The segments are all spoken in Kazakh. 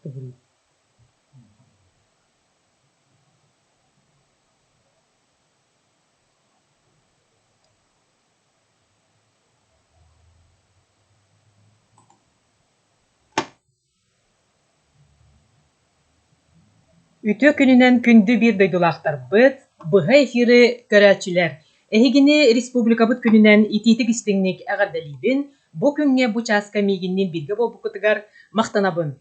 тугул. Үтө күнүнен күндү бир дойдулаахтар быт, быһа эфиры көрөөчүлэр. Эһигини республикабыт күнүнен итиитик истиңник äҕэрдэлиибин, бу күнҥэ бу чааска миигиннин бирге буолбуккутугар махтанабын.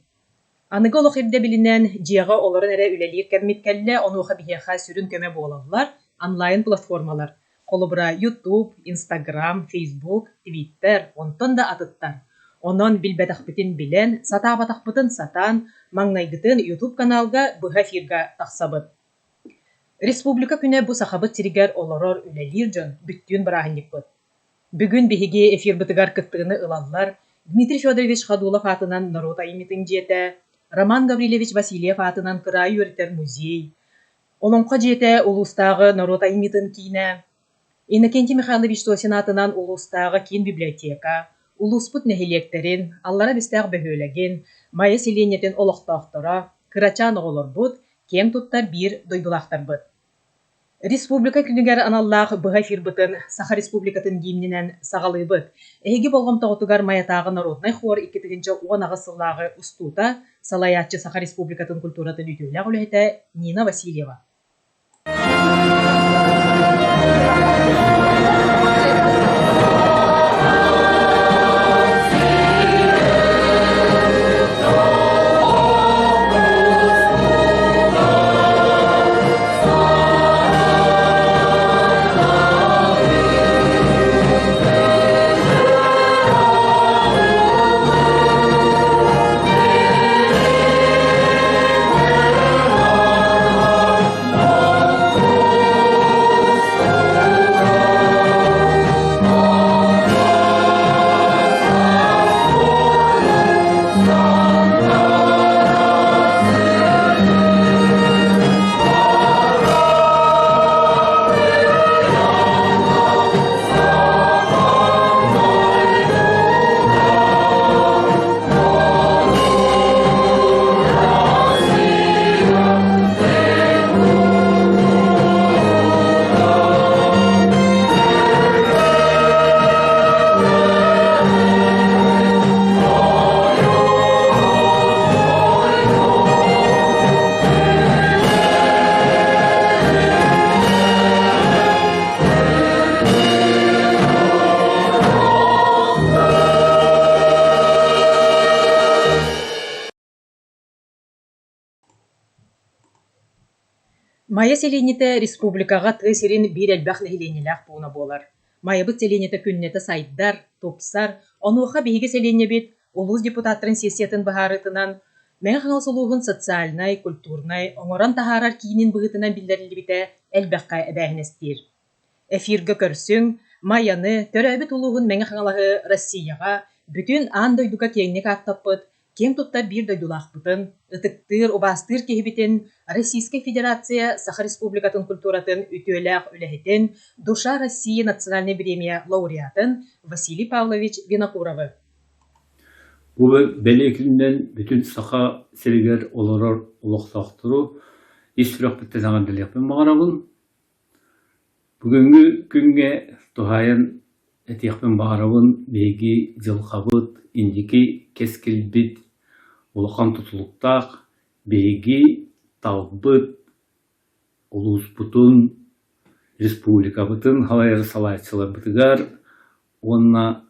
Аныга олох ирдэ билинэн дьиэҕэ олорон эрэ үлэлиир кэммит кэллэ онуоха биһиэхэ сүрүн көмө буолаллар онлайн платформалар. Холобура YouTube, Instagram, Facebook, Twitter, онтон да атыттар. Онон билбэтэхпитин билэн, сатаабатахпытын сатаан, маҥнайгытын YouTube каналга быһа эфирга тахсабыт. Республика күнэ бу сахабыт сиригэр олорор үлэлиир дьон бүттүүн барааһынньыкпыт. Бүгүн биһиги эфирбытыгар кыттыгыны ылаллар Дмитрий Федорович Ходулов атынан Наруто имитин диэтэ, Роман Гаврилович Васильев атынан Кыраа үөритер музей, олонхо диэтэ улуустаагы Наруто имитин киинэ, Иннокентий Михайлович Тосин атынан улуустаагы киин библиотека, улууспут нэһилиэктерин, аллара бистээх бөһүөлэгин, майа селениятин олохтоохтора, кырачаан оҕолорбут, кем туттар биир дойдулаахтарбыт. Республика күнүгэр аналлаах быһа эфирбытын Саха Республикатын гимнинэн саҕалыыбыт. Эһиги болгомтоҕутугар майатаагы Народнай хуор 2-10 аҕысыллааҕы устуута салайааччы Саха Республикатын культуратын үтүөлээх үлэһэтэ Нина Васильева. Майя селените республикаға тыа сирин биир элбэх нэһилиэннилээх пууна буолар. Майябыт селените күннете сайдар, тупсар, онуоха биһиги селеннебит улуус депутаттарын сессиятын баһаарытынан мэҥэ хаҥал солууһун социальнай, культурнай, оҥорон таһаарар киинин быһытынан биллэрилибитэ элбэххэ эбээһинэстиир. Эфиргэ көрсүң, майяны төрөөбүт улууһун мэҥэ хаҥалаһы Россияға бүтүн аан дойдуга киэҥник ааттаппыт, кем туттар биир дойдулаахпытын, ытыктыыр, убаастыыр киһибитин Российская Федерация Саха Республикатын культуратын үтүөлээх үлэһитин Душа России национальный премия лауреатын Василий Павлович Винокуровы. Бу белекинден бүтүн Саха селигер олорор улохтоохтуру истирок биттесаңан делеппин багарабын. Бүгүнгү күнгө тухайын этиякпин багарабын беги жылхабыт индики кескилбит улахан тутулуктаак беги талбыт улуспутун республикабытын халайыр салайчыларбытыгар онна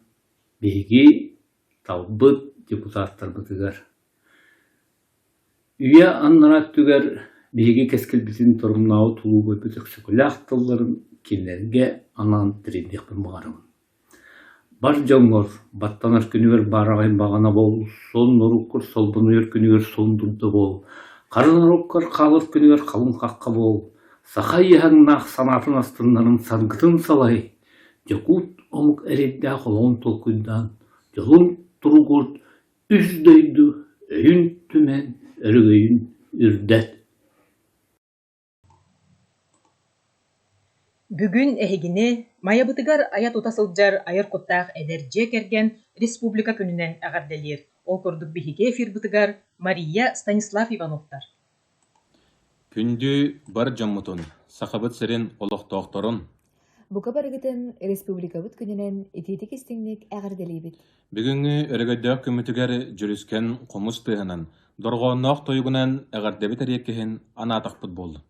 беги талбыт депутаттарбытыгар үйе аннара түгер беги кескилбитин торумнау тулуу бөпүтүк сөкүлээх тылларын кинлерге анан тирендекпин багарабын. Бар жоңгор, баттанар күнүгер барагайын багана бол, сон норуккор солбунуер күнүгер сондурда бол, карыноруккор калыр күнүгер калын какка бол, Саха иһаңнаах санатын астыннарын саргытын салай, жокут омук эреддээ холон толкуйдан, жолун туругурт үздөйдү, өйүн түмен, өрөгөйүн үрдет. Бүгүн эһигини майябытыгар аят утасылдьар айыр куттаах эдердье керген республика күнүнен äҕэрдэлиир. Ол көрдік бихиге эфир бытыгар Мария Станислав Ивановтар. Күнді бар жаммутун, сақабыт сирин олықтоқторун. Бука барыгытын республикабыт күнінен итетик истиңник әғірделейбіт. Бүгінгі өрігөддөк күмітігер жүріскен қомыс тыһынан, дорғонноқ тойгунан әғірдебит әреккехін анатақпыт болды.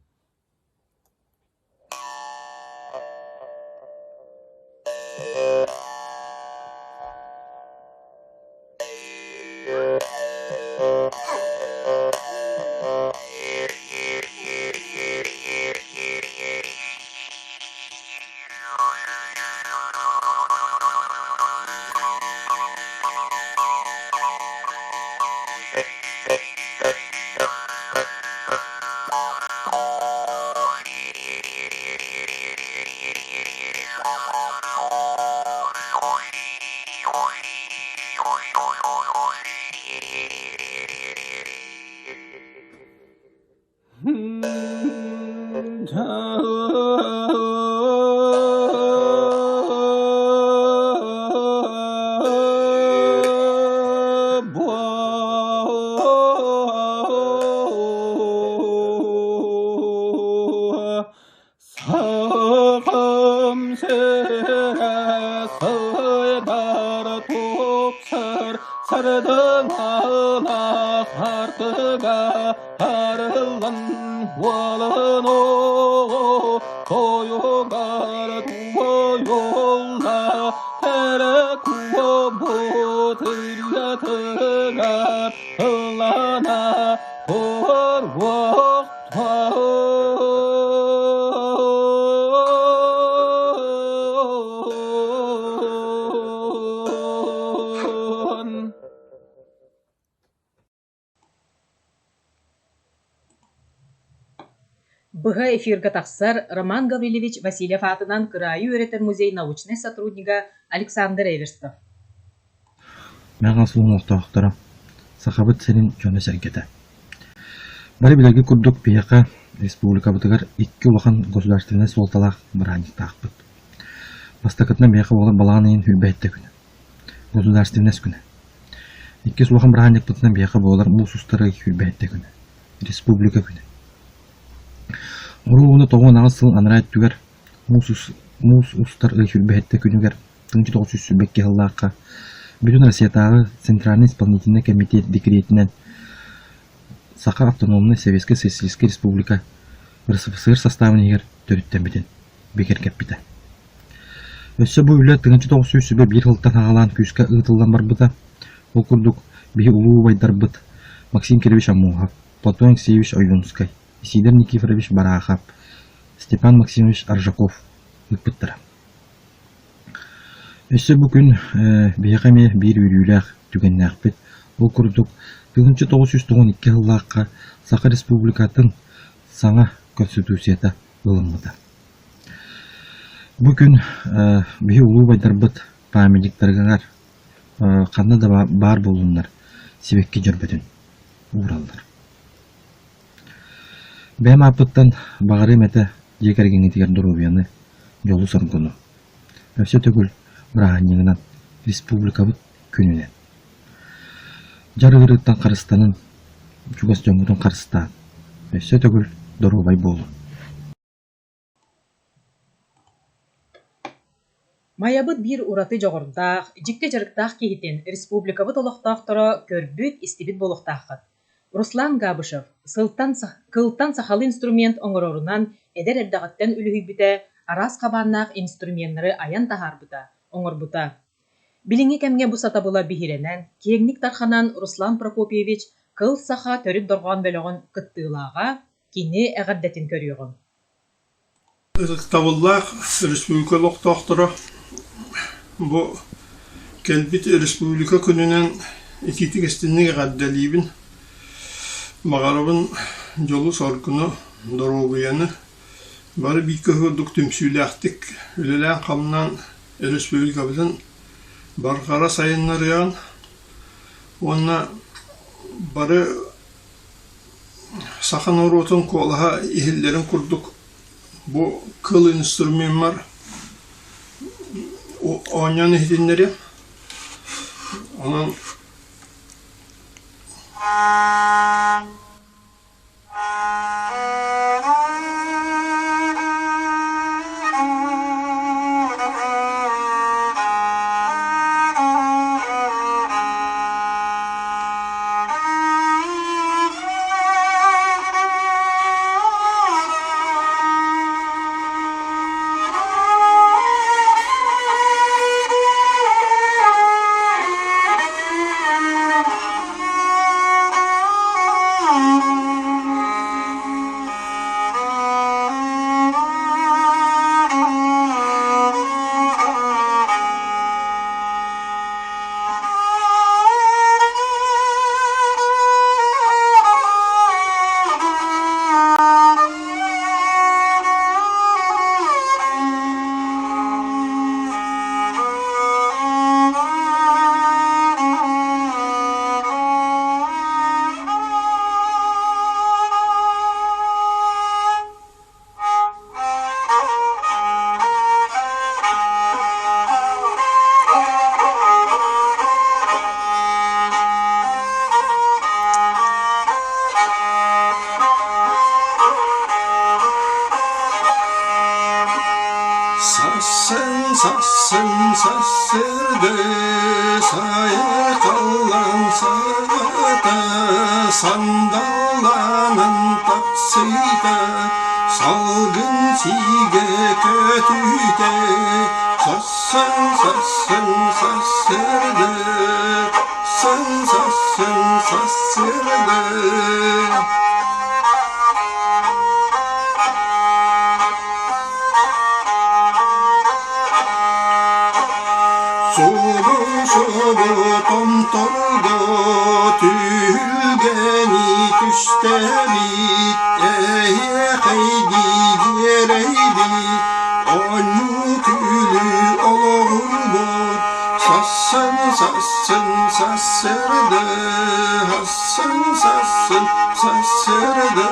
Sarıdın ağına artığa arılan valın o koyugar koyulla tere kubutur yatıga ılana por vakta Быһа эфирга тахсар Роман Гаврилович Васильев атынан Кырайы өретер музей научный сотрудника Александр Эверстов. Мәгән сулын ортақтара, сақабыт сенин жөне сәргеті. Бәрі білегі күрдік бияқа республика бұтығар 2 улахан государственный солталақ бұраник тақпыт. Бастақытына бияқа болар балаған ең хүлбәйтті күні. Государственный күні. 2 улахан бұраник бұтынан бияқа болар мұс ұстары хүлбәйтті күні. Республика күні. Уруны тоғын аңыз сылын анырайт түгер, мұс ұстар хүлбәйтті күнігер 1900 сүбекке ғыллаққа Бүтін Россиятағы Центральный исполнительный комитет декретінен Сақа автономный Советский Социалистическая Республика РСФСР составын егер төріттен бітен бекер кәппіті. Өсі бұл үлі 1900 сүбе бір ғылттан ағалан күйіске ұғытылдан бар бұда, ол күрдік бей ұлу байдар бұд Максим Кириллович Амухов, Платон Алексеевич Ойвунскай, Сидор Никифорович Барахов, Степан Максимович Аржаков ұқпыттыра. Өсі бүкін бейғаме бір үріләқ түгеннәқ бет, ол күрдік 1992 жыллаққа Сақа Республикатын саңа конституцията ғылымыды. Бүкін бей ұлу байдар бұд памеліктергіңар қанды да бар болуынлар себекке жүрбетін ұғыралдар. Бәм апыттан бағары мәті жекергені тегер дұрубияны жолу сұрғыны. Өсі түгіл Браханьянан республикабыт күнінен. Жарығырыттан Қарыстанын, Чугас Жомудың Қарыстан, өсі түгіл Дорубай болу. Маябыт бір ураты жоғырдақ, жікке жарықтақ кейтен республикабыт олықтақтыра көрбіт истебит болуқтақыд. Руслан Габышев, кылтан сақалы инструмент оңырорунан әдер әрдағаттен үлігі біті арас қабаннақ инструменттері аян тахар бұта. Оңорбута. Билинги кемге бу сата була бихиренен, кегник тарханан Руслан Прокопьевич кыл саха төрүп доргон бөлөгөн кыттыылаага кини эгердетин көрүөгөн. Табыллах республикалык тохтора бу келбит республика күнүнөн икитик эстинниге гаддалибин магарабын жолу соркуну доробуяны бары бийке көрдүк түмсүйлэхтик үлелэн камнан республикабытын барқара сайыннар ян онна бары сахан оротун колаха ихиллерин курдук бу кыл инструмент бар онян ихтиннери онан Sassın sassın sassırdı saya kalan sağda sandallanın taksida salgın sige kötüde sassın sassın sassırdı sassın sassın sassırdı. Sobu tomtorgo tülgeni tüstebit haydi gereydi onu külü olur bu sassın sassın sassırdı hassın sassın sassırdı.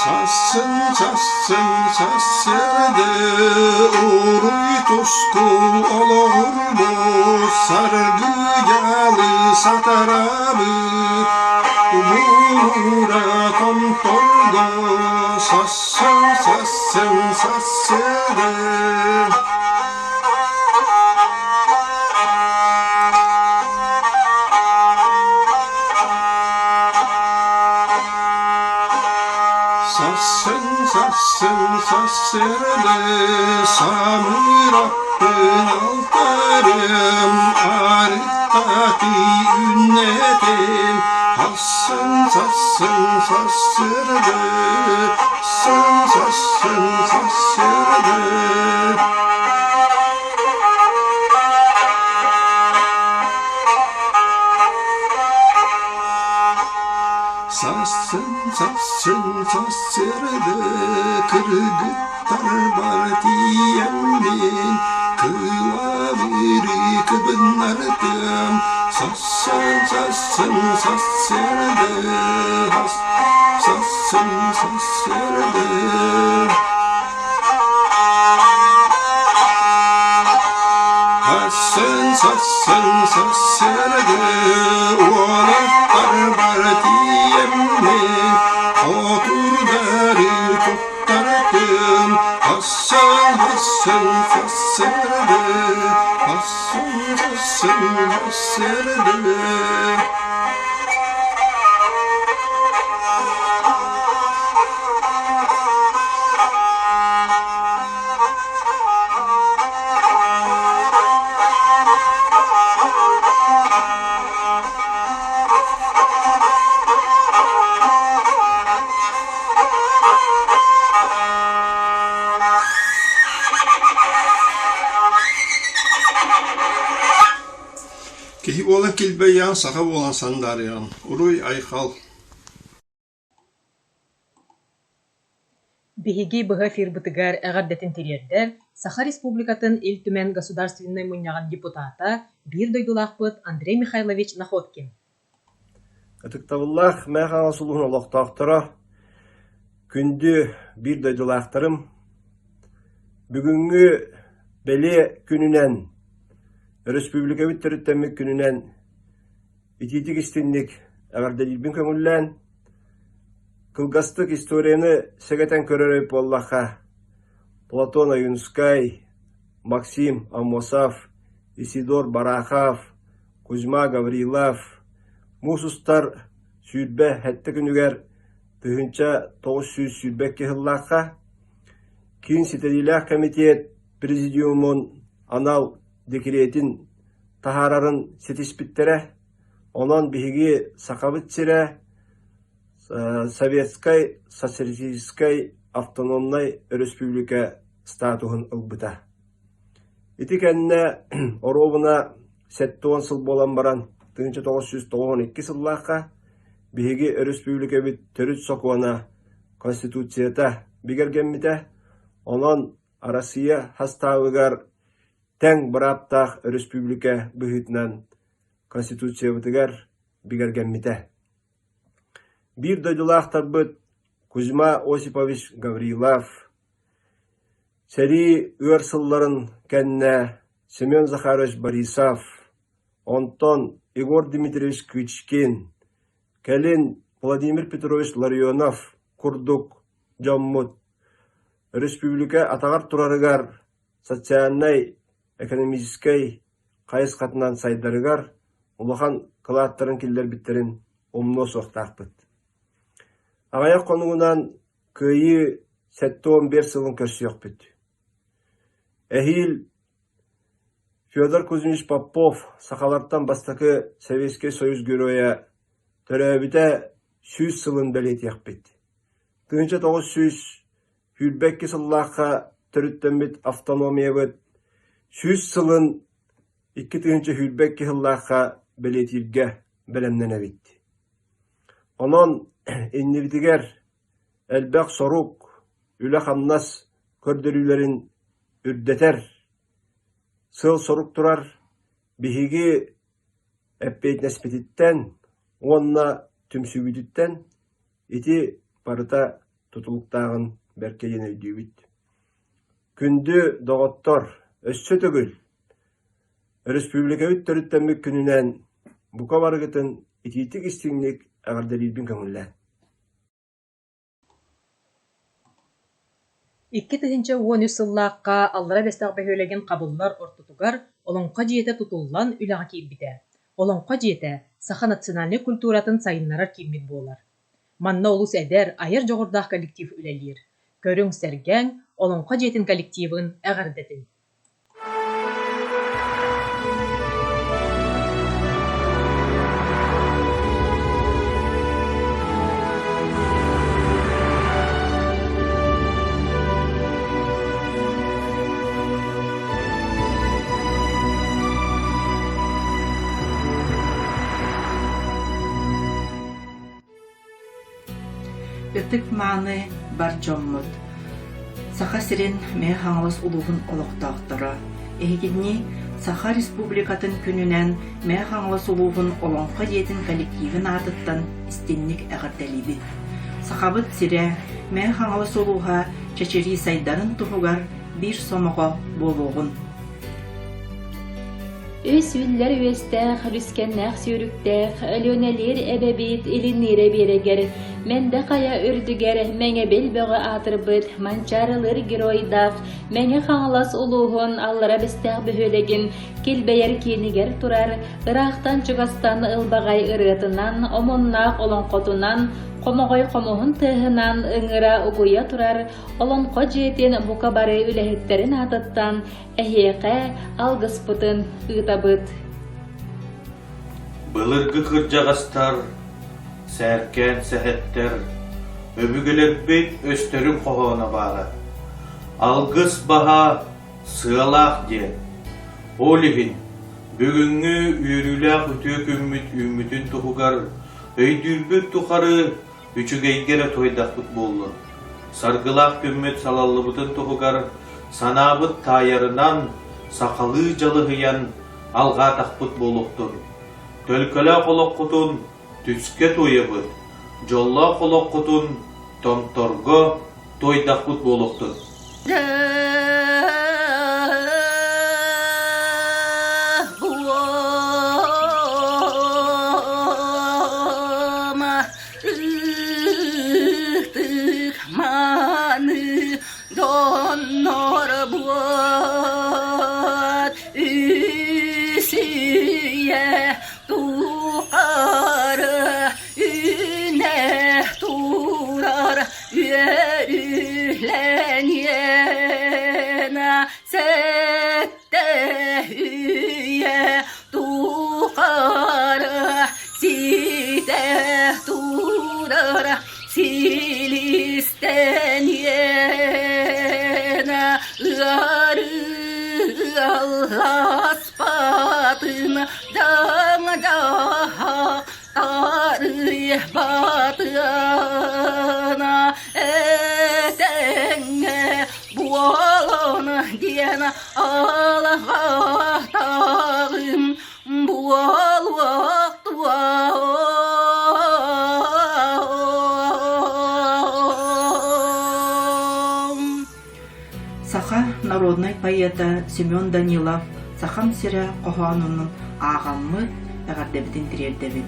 Sassın sassın sassırdı uruy tuşkul olur bu sargıcalı satarabı umura tomtorgo sassın sassın sassırdı. Sassın sassın sassırdı samıraktın altarım arıktaki ünnetim hassın sassın sassırdı sassın sassın sassırdı. Sassın sassın sassırdı kırgıtlar partiyemin kılaviri kıbınlardım sassın sassın sassırdı sassın sassırdı. Sassın sassın sassırdı oğlaklar partiyemin oturları tuttardım hassın hassın sassırdı hassın sassın sassırdı. Kehi olan kilbeyan, saha olan sandaryan. Uruy ayxal. Биһиги быһа фирбытыгар әгәрдәтин тирердер, Саха Республикатын ил түмен государственный муньяган депутата бир дойдулахпыт Андрей Михайлович Находкин. Атыктабыллах мәхана сулуhun олоқтақтыра күнді бир дойдулақтырым Бүгүнгү беле күнүнен, республика биттөрүттәмик күнүнен ититик истинник агардалибин көңүллән кылгастык историяны сәгәтән көрөрөп боллаха Платон Аюнскай, Максим Амосов, Исидор Барахов, Кузьма Гаврилов, мусустар сүйдбе хәтті күнігер тыгынча 900 сүйдбе кехыллаха кин сетелилах комитет президиумун анал декретин тахарарын сетиспиттере, онон биһиги сакабыт сире Советской Социалистической автономной республика статуын ылбыта. Ити кэнне оробуна 7 сыл болан баран 1992 сыллааққа биһиги республика бит төрүт сокуана конституцията бигергенмите, онон Россия хастабыгар тең быраптақ республика быһытынан конституция бытыгар бигергенмите. Бир дойдулаақтарбыт Кузьма Осипович Гаврилов, сери өр сылларын кенне Семен Захарович Борисов, онтон Егор Дмитриевич Кычкин, келин Владимир Петрович Ларионов, курдук, жоммут, республика атагар турарыгар, социальный, экономический, кайыс катынан сайдарыгар, улахан кылааттарын киллер биттерин умно соқтақпыт. Ағаяқ қонуынан күйі 7-11 сылын көрсіяқ бүт. Әхил Федор Кузьмич Попов сақаларттан бастақы Советский Союз героя төрәбіті 100 сылын бәлет яқ бүт. 1900 хүрбәкке сыллаққа түріттен бүт автономия бүт 100 сылын 2 хүрбәкке сыллаққа бәлет ерге бәлемнен әбіт. Онон иннибитигер элбек сорук, үле хамнас көрдөрүлөрүн үрдетер, сыл сорук турар, биһиги эппейтнеспетиттен, онна түмсүбүдүттен, ити парыта тутулуктагын беркейен өйдүүбүт. Күндү доготтор өссө төгүл, республика бүттөрүттәмик күнүнен бука барыгытын ититик истиңник агардалибин көңүллән. 2013 сыллааққа аллара бестақ бәхөлеген қабыллар ортутугар олонқа жиеті тутуллан үлаға кейбіде. Олонқа жиеті саха национальный культуратын сайынларар кеймет болар. Манна олус әдер айыр жоғырдақ коллектив үлелер. Көрің сәргәң олонқа жиетін коллективын әғардетін. Ытык мааны бар жоммут. Саха сирен мэ хаңлас улуғын олоқтақтыра. Эхигидни Саха Республикатын күнінен мэ хаңлас улуғын олонқа диетін коллективін атыттан истинник әғардалибин. Сахабыт сире мэ хаңлас улуға чачери сайдарын тұхугар бир сомоға болуғын. Өс үллер өстәқ, рүскәннәқ сөрүктәқ, өлөнәлер әбәбит илиннере берегер, мәнді қая үрдігер, мәңе белбөғі атырбыт, манчарылыр геройдақ, мәңе қаңлас улуғын аллара бістәқ бөхөлеген, келбәйер кенігер тұрар, ырақтан чугастан ылбағай ырытынан, омоннақ олонқотунан, қомоғай қомуғын тыһынан ыңыра угуя турар, олонқо жетін бука бары үләхеттерін атыттан, әхеқә алғыспытын ұйтабыт. Былыргы қыржағастар, сәркен сәхеттер, өбігілер бет өстөрін қоғына бары. Алғыс баға сығалақ де. Олығын, бүгінгі үйріләқ үтек үмітін тұғығар, өйдүрбүт тұқары үчүгейгере тойдақпыт болу. Саргылақ күммет салалыбытын тұғығар, санабыт тайарынан сақалы жалығыян алға тақпыт болуқтын. Төлкілі қолық құтын түске тойыбыт, жолла қолық құтын томторго тойдақпыт болуқтын. sette hüye tuğara site turara silisten yena ıgarı Allahs batına dağda tarih batına etenge bualana diyene Allah'a tağım bual vaktu Саха народный поэта Семен Данилов Сахам сире коханунун агаммы эгардебитин тирердебит.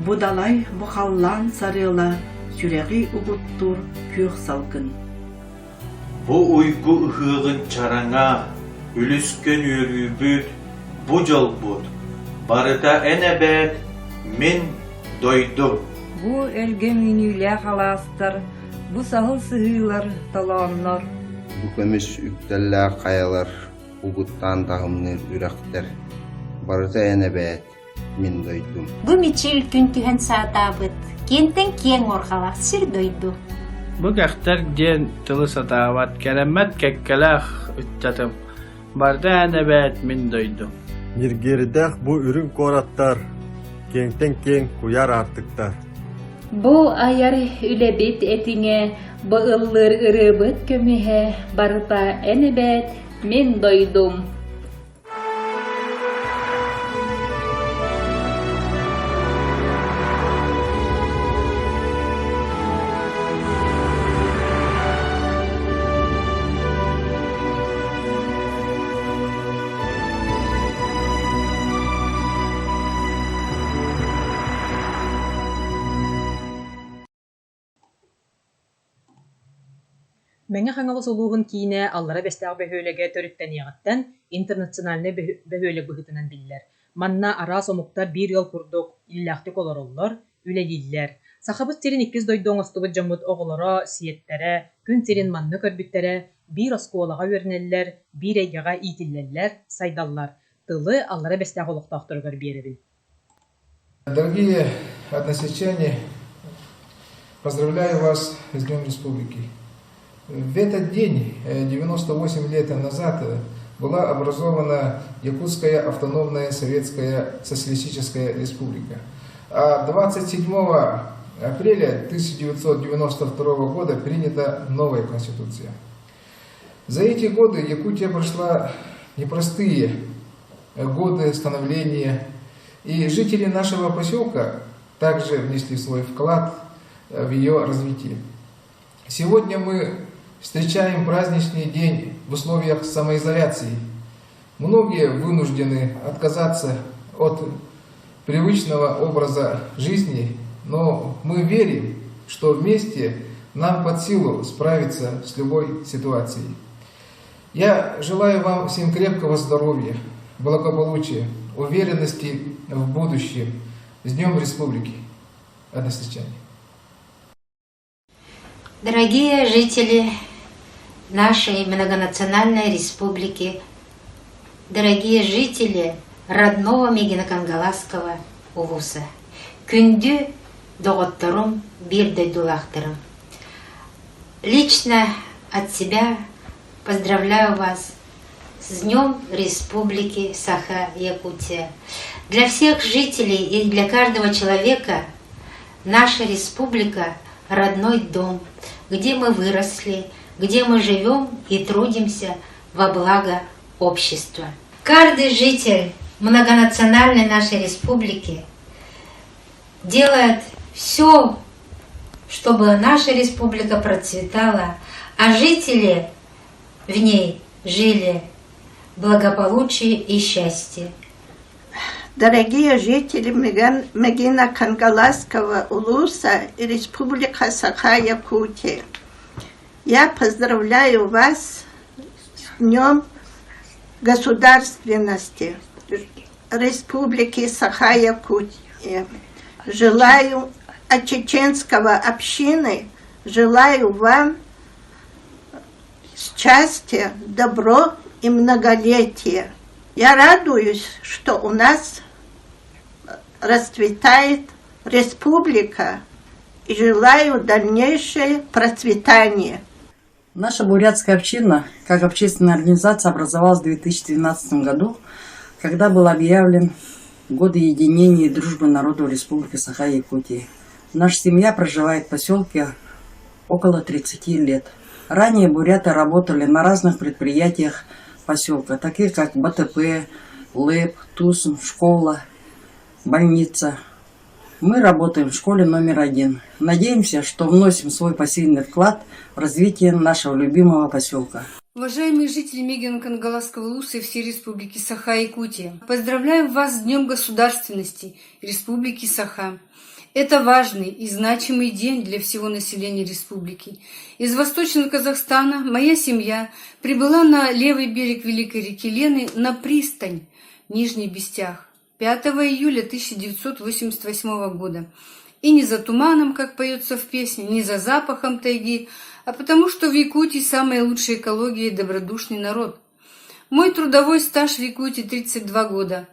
Будалай бухаллан сарыла сүрәги угуттур күйөх салкын. Бу уйгу ыхыгын чараңа, үлүскөн өрүүбүт, бу жолбут. Барыта энебет, мен дойдум. Бу элге мүнүлэ халастар, бу сахыл сыhыылар талааннар. Бу көмүс үктеллэ каялар, угуттан тагымны үрактер. Барыта энебет, мен дойдум. Бу мичил күн түһэн саатаабыт, кентен кең орхалах сир дойду. Бу кәхтер ден тылы сатаават, кәләммәт кәккәләх үттәтім. Барда әнәбәт мен дойду. Миргердәх бу үрін кораттар, кеңтен кең куяр артыктар. Бу аяр үлебит этиңе, бу ыллыр ырыбыт көмүһэ, барыта әнәбәт мен дойдум. Мәңе хаңалыс улуғын кейіне аллара бәстәғ бөхөлеге төріттен яғыттан интернациональны бөхөлек бұғытынан білдер. Манна ара сомуқта бір ел күрдік илләқті колороллар, үлелиллер. Сақабыз терін 2 дойдуң остыбыт жамыт оғылара, сиеттері, күн терін манны көрбіттері, бір осколаға өрнеллер, бір әйгіға итиллеллер, сайдаллар. Тылы аллара бәстәғ олықтақтырғыр беребін. Дорогие односельчане, поздравляю вас с Днем Республики. В этот день, 98 лет назад, была образована Якутская автономная советская социалистическая республика. А 27 апреля 1992 года принята новая конституция. За эти годы Якутия прошла непростые годы становления, и жители нашего поселка также внесли свой вклад в ее развитие. Сегодня мы встречаем праздничный день в условиях самоизоляции. Многие вынуждены отказаться от привычного образа жизни, но мы верим, что вместе нам под силу справиться с любой ситуацией. Я желаю вам всем крепкого здоровья, благополучия, уверенности в будущем. С Днем Республики, односельчане. Дорогие жители нашей многонациональной республики, дорогие жители родного Мегинакангаласского улуса, күнді доғыттырым, бирдей дулақтырым. Лично от себя поздравляю вас с Днем Республики Саха-Якутия. Для всех жителей и для каждого человека наша республика – родной дом, где мы выросли, где мы живем и трудимся во благо общества. Каждый житель многонациональной нашей республики делает все, чтобы наша республика процветала, а жители в ней жили в благополучии и счастье. Дорогие жители Мегинакангаласского улуса и Республика Саха-Якутия, я поздравляю вас с Днем государственности Республики Саха-Якутия. Желаю от чеченского общины, желаю вам счастья, добро и многолетия. Я радуюсь, что у нас расцветает республика и желаю дальнейшее процветание. Наша бурятская община, как общественная организация, образовалась в 2012 году, когда был объявлен Год единения и дружбы народов Республики Саха-Якутии. Наша семья проживает в поселке около 30 лет. Ранее буряты работали на разных предприятиях поселка, таких как БТП, ЛЭП, ТУСН, школа, больница. Мы работаем в школе номер 1. Надеемся, что вносим свой посильный вклад в развитие нашего любимого поселка. Уважаемые жители Мегино-Кангаласского улуса и всей Республики Саха-Якутия, поздравляю вас с Днем Государственности Республики Саха. Это важный и значимый день для всего населения республики. Из Восточного Казахстана моя семья прибыла на левый берег Великой реки Лены на пристань Нижний Бестях 5 июля 1988 года. И не за туманом, как поется в песне, не за запахом тайги, а потому что в Якутии самая лучшая экология и добродушный народ. Мой трудовой стаж в Якутии 32 года.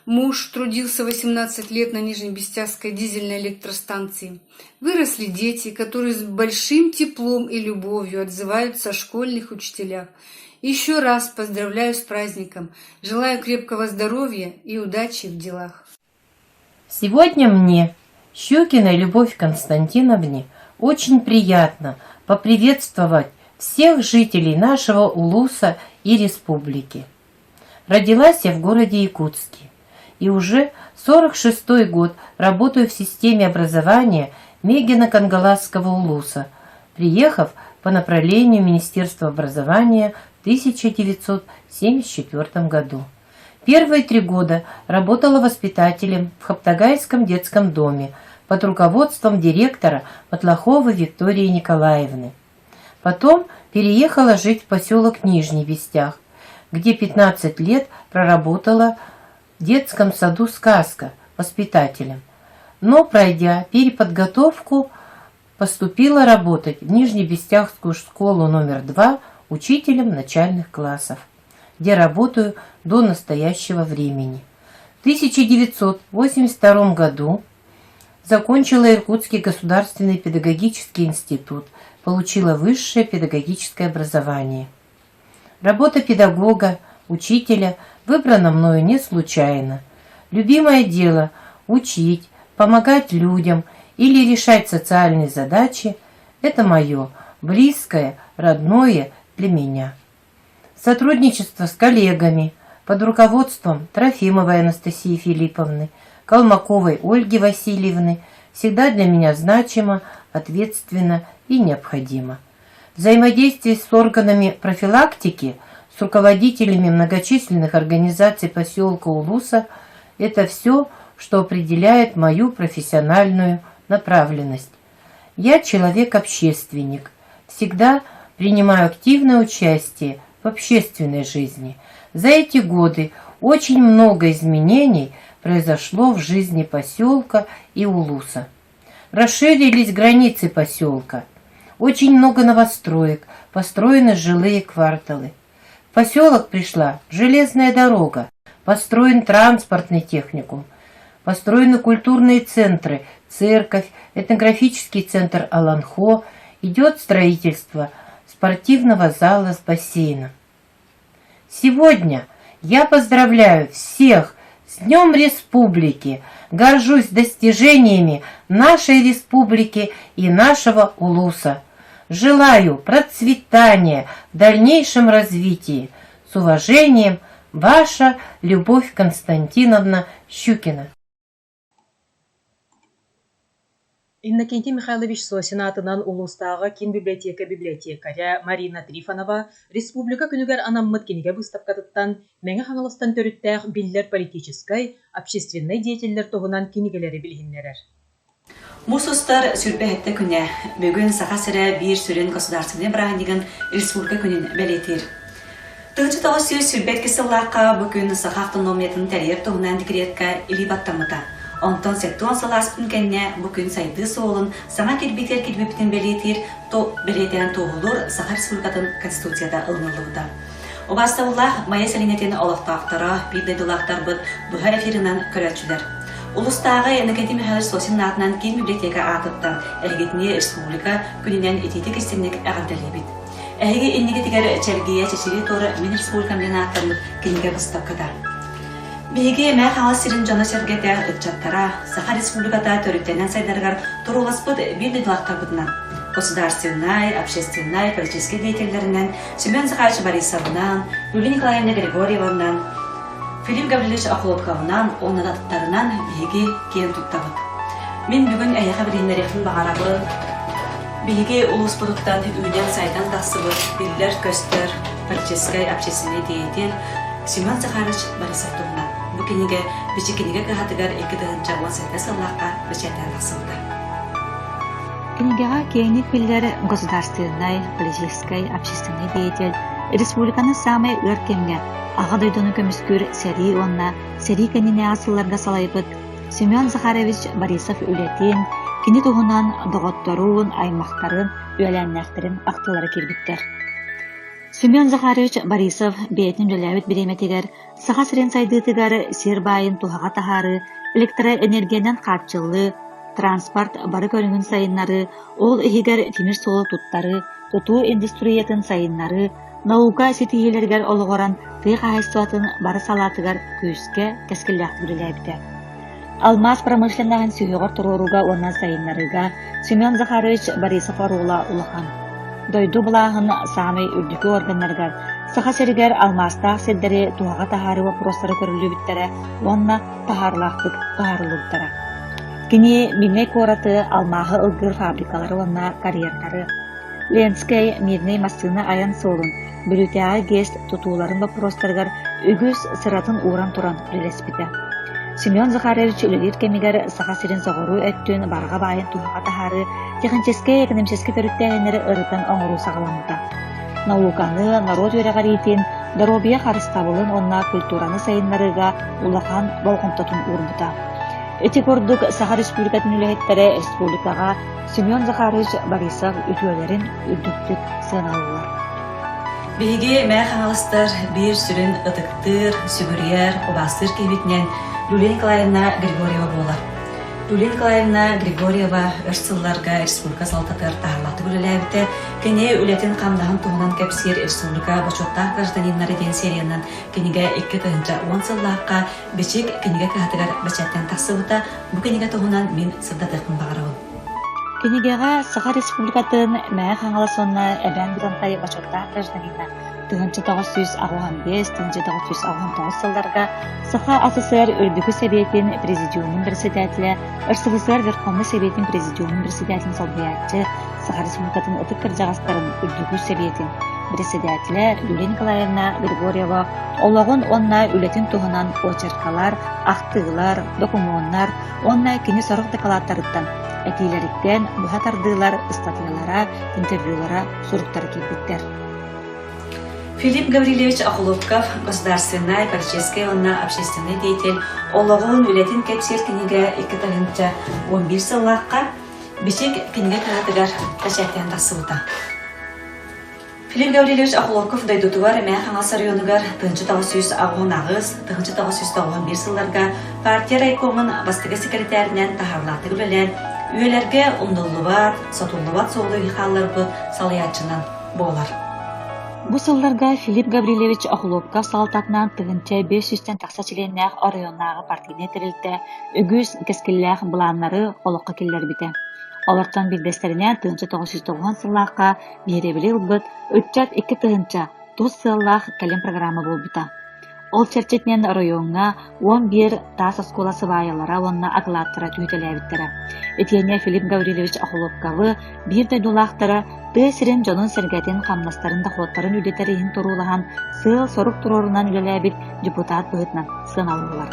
Муж трудился 18 лет на Нижнебестяжской дизельной электростанции. Выросли дети, которые с большим теплом и любовью отзываются о школьных учителях. Еще раз поздравляю с праздником. Желаю крепкого здоровья и удачи в делах. Сегодня мне, Щукиной Любовь Константиновне, очень приятно поприветствовать всех жителей нашего улуса и республики. Родилась я в городе Якутске и уже 46-й год работаю в системе образования Мегино-Кангаласского улуса, приехав по направлению Министерства образования в 1974 году. Первые 3 года работала воспитателем в Хаптагайском детском доме под руководством директора Матлаховой Виктории Николаевны. Потом переехала жить в поселок Нижний Бестях, где 15 лет проработала в детском саду «Сказка» воспитателем. Но, пройдя переподготовку, поступила работать в Нижнебестяхскую школу номер 2 учителем начальных классов, где работаю до настоящего времени. В 1982 году закончила Иркутский государственный педагогический институт, получила высшее педагогическое образование. Работа педагога, учителя выбрана мною не случайно. Любимое дело – учить, помогать людям или решать социальные задачи – это мое, близкое, родное для меня. Сотрудничество с коллегами под руководством Трофимовой Анастасии Филипповны, Калмаковой Ольги Васильевны всегда для меня значимо, ответственно и необходимо. Взаимодействие с органами профилактики, с руководителями многочисленных организаций поселка Улуса – это все, что определяет мою профессиональную направленность. Я человек-общественник, всегда принимаю активное участие в общественной жизни. За эти годы очень много изменений произошло в жизни поселка и Улуса. Расширились границы поселка. Очень много новостроек, построены жилые кварталы. В поселок пришла железная дорога, построен транспортный техникум, построены культурные центры, церковь, этнографический центр Аланхо, идет строительство спортивного зала с бассейном. Сегодня я поздравляю всех с Днем Республики, горжусь достижениями нашей республики и нашего Улуса. Желаю процветания в дальнейшем развитии. С уважением, ваша Любовь Константиновна Щукина. Иннокентий Михайлович Сосинатынан улустағы кен библиотекаря Марина Трифонова республика күнігер анаммыт кенеге выставкатыттан мәңі хаңылыстан төріттәғ биллер политическай, общественный деятельдер тоғынан кенегелері білгенлерер. Мусустар сүрбәхетті күні бүгін сақа-сірі бір сүрін государственный брандигін республика күнін бәлетер. Тыңчы тоғысы сүрбәткі сыллаққа бүгін сақақтың нометін тәрер тоғынан декретка или баттамыта. Онтон сектон саласпын кенне бу күн сайды соолун саңа кирбитер кирбиптин белетир то белетен тоолур Саха Республикатын Конституцияда ылнылыбыта. Обастаулах майя селинетен олохтаактара бирдедулактар быт буха эфиринан көрөчүлөр. Улустагы Энекети Михаил Сосин атынан кин библиотека атыптан Элгетне Республика күнүнен этитик истемник агардалыбыт. Эги инниге тигер челгие чечили торы Мин Республика менаттан кинге быстаккада. Биги мэ халас сирин жана сергете ытчаттара Саха Республиката төрүттенен сайдаргар туруласпыт бирдедулактар бытынан. Государственной, общественной, политической деятельностью Семен Захарович Борисовнан, Юлия Николаевна Григорьевнан, Филипп Гаврилович Охлопковнан, оннаттарынан биги кен туттабыт. Мен бүгүн аяка биринерехин багарабы, биги улуспуруттан үйден сайдан тасыбыт, биллер көстөр, политической, общественной деятель Семен Захарович Борисовнан. Бу кенеге бичекенеге кахатыгар 2-18 сыллакка бичетен тасыбыт. Книгага кейник пиллер государственной, политической, общественной деятель республиканы самый ыркемге ага дойдону көмүскүр сери онна сери кенине асылларга салайбыт Семен Захарович Борисов үлетин кини тугунан доготторун аймактарын үөләннәхтерин актылары кирбиттер. Семен Захарович Борисов бейтин үләбит биреметигер Саха сирен сайдытыгар сер байын тухага тахары электроэнергиянан капчылы транспорт бары көрүнгүн сайыннары, ол ихигер тимир солу туттары, тутуу индустриятын сайыннары, наука ситиилергер олугоран тыйга хайсуатын бары салатыгар күүскө кескиллякты билебите. Алмаз промышленнагын сүйөгөр туруруга онан сайыннарыга Семен Захарович Борисов орула улахан. Дойду булагын самый үрдүкү органнаргар Саха сергер алмастаах селдери туага тахары вопростары көрүлүбүттере, онна тахарылыктара. Кини мирней кораты алмағы ылгыр фабрикалары онна карьердары. Ленскай мирней массына аян солун, бүлүтеа гест тутууларын вопростаргар үгүс сыратын уран туран үлелеспите. Семен Захарович үлелер кемигер Саха сирин соғыру өттүн барга байын тухаға тахары технический экономический төрүттәгенleri ырытын оңыру сағаламыта. Науканы народ өрегар итин, доробия харыстабылын онна культураны сайынларыга улахан болғынтатын урмута. Эти гордук Саха Республикатын үлэхеттері республикаға Семен Захарович Борисов үтүөлерин үрдүктүк сыналылар. Биги мәхаңалыстар бир сүрін ытыктыр, сүгүрер, обастыр кейбетінен Юлия Николаевна Григорьева болар. Юлия Николаевна Григорьева өрсылларга республика салтатыр тағылаты күліләбіті, кене үлетін қамдағын туғынан кәпсер республика бачоттақ гражданиннары ден сериянан кенеге 2-10 сыллаққа бечек кенеге кәтігер бачаттан тақсыбыта, бұ кенеге туғынан мен сырдатықын бағарауын. Кенегеға Саха Республикатын мәе қаңалы сонна әбән бұдантай бачоттақ гражданинна 1995-1999 сылларга Саха СССР үрдүкү себетин президиумун председателя, РСФСР Верховный Советин президиумун председателин салбиятчы, Саха Республикатын ытык кыржагастарын үрдүкү себетин председателя Юлия Николаевна Григорьева ологон онна үлетин туһунан очеркалар, актыгылар, докумоннар, онна кини сорок докладтарыттан этилериттен бухатардылар, статьялара, интервьюлара суруктары кирбиттер. Филипп Гаврилович Охлопков, государственная, политическая, общественный деятель, ологон үлетін кепсер кенеге 2-11 сыллаққа бешек кенеге кіратыгар тәшәттен тасылыта. Филипп Гаврилович Охлопков дайдутугар мәхаңас районугар 1990-1991 сылларга партия райкомын бастығы секретарінен тахарлаты күлелер, үйелерге ұндыллыбат, сатуллыбат соғылы вихалар бұд салаятчынан болар. Бу сылларга Филипп Гаврилович Охлопков салтатынан тыгынча 500-тен тақсачыленнәх районнағы партийне терилте, үгүс кескилләх буланнары олыққа келлер бите. Олардан билдестеринен 1990 сыллаққа беребілі ұлбыт, үтчат 2 тыгынча 9 сыллақ кәлем программа болбыта. Ол черчетнен районга 11 тас осколасы байылара онна аклаттыра түйтеләбіттері. Этене Филипп Гаврилович Охлопковы бирде дулақтары тесирен жонун сергетин камнастарын доходтарын үдетерин турулахан сыл сорук турорунан үлеләбит депутат быытнан сыналуулар.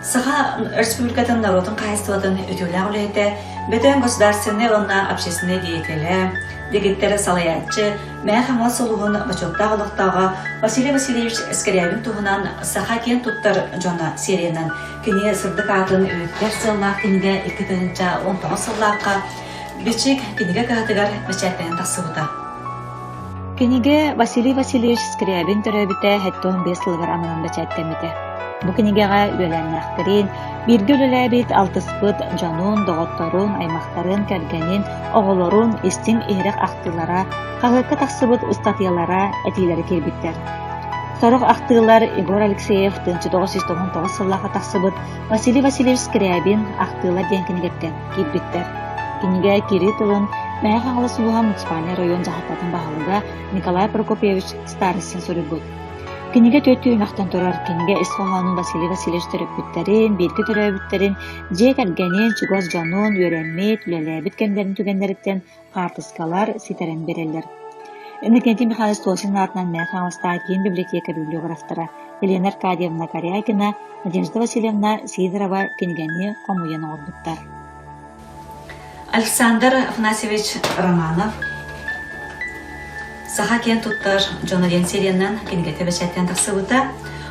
Саха республикатын народын кайыстыватын өтөлі үләйті Бөтен государственный онна общественный деятели, дегеттері салаятчы, мәң хаңла солуғын бачоқта ғылықтауға Василий Васильевич Скрябин туғынан саха кен туттар жона сериянан кене сырдық атын өйттер сыллақ кенеге 2019 сыллаққа бичик кенеге кағатығар мәчәттен тасуыда. Кенеге Василий Васильевич Скрябин төрөбүтэ 5 сылгар амынан бачаттамите. Бу кенегега үлеләннәхтерин, бирге үлеләбит алтыспыт жанун, доғотторун, аймақтарын, кәргенин, оғолорун, истин ирек ақтылара, қағыққа тақсыбыт ұстатиялара, әтилері кербиттер. Сорық ақтылар Егор Алексеев 1999 сыллаға тақсыбыт Василий Васильевич Скрябин ақтылар ден кенегеттен кербиттер. Кенеге кири тылын мәйға аңлы сұлуға муниципальный район жағаттатын бағылыға Николай Прокопьевич Старостин сөрібіт. Кенеге төттүйін ақтан тұрар, кенеге Исхоғанын Василий Васильевич төрөпбүттерин, бергі төрөбүттерин, жек әргенен, чугоз жанын, өрәммет, үлеләбіт кәндерін түгендеріктен қартыскалар ситерен берелер. Иннокентий Михайлович Толсин атынан мәйға аңлыста кейін библиотека библиографтара Елена Аркадьевна Корякина, Надежда Васильевна Сидорова кенегені қомуен ордуттар. Александр Афанасьевич Романов саха кен туттар жонаден сериянан кенегете бәчәттен тақсыбыта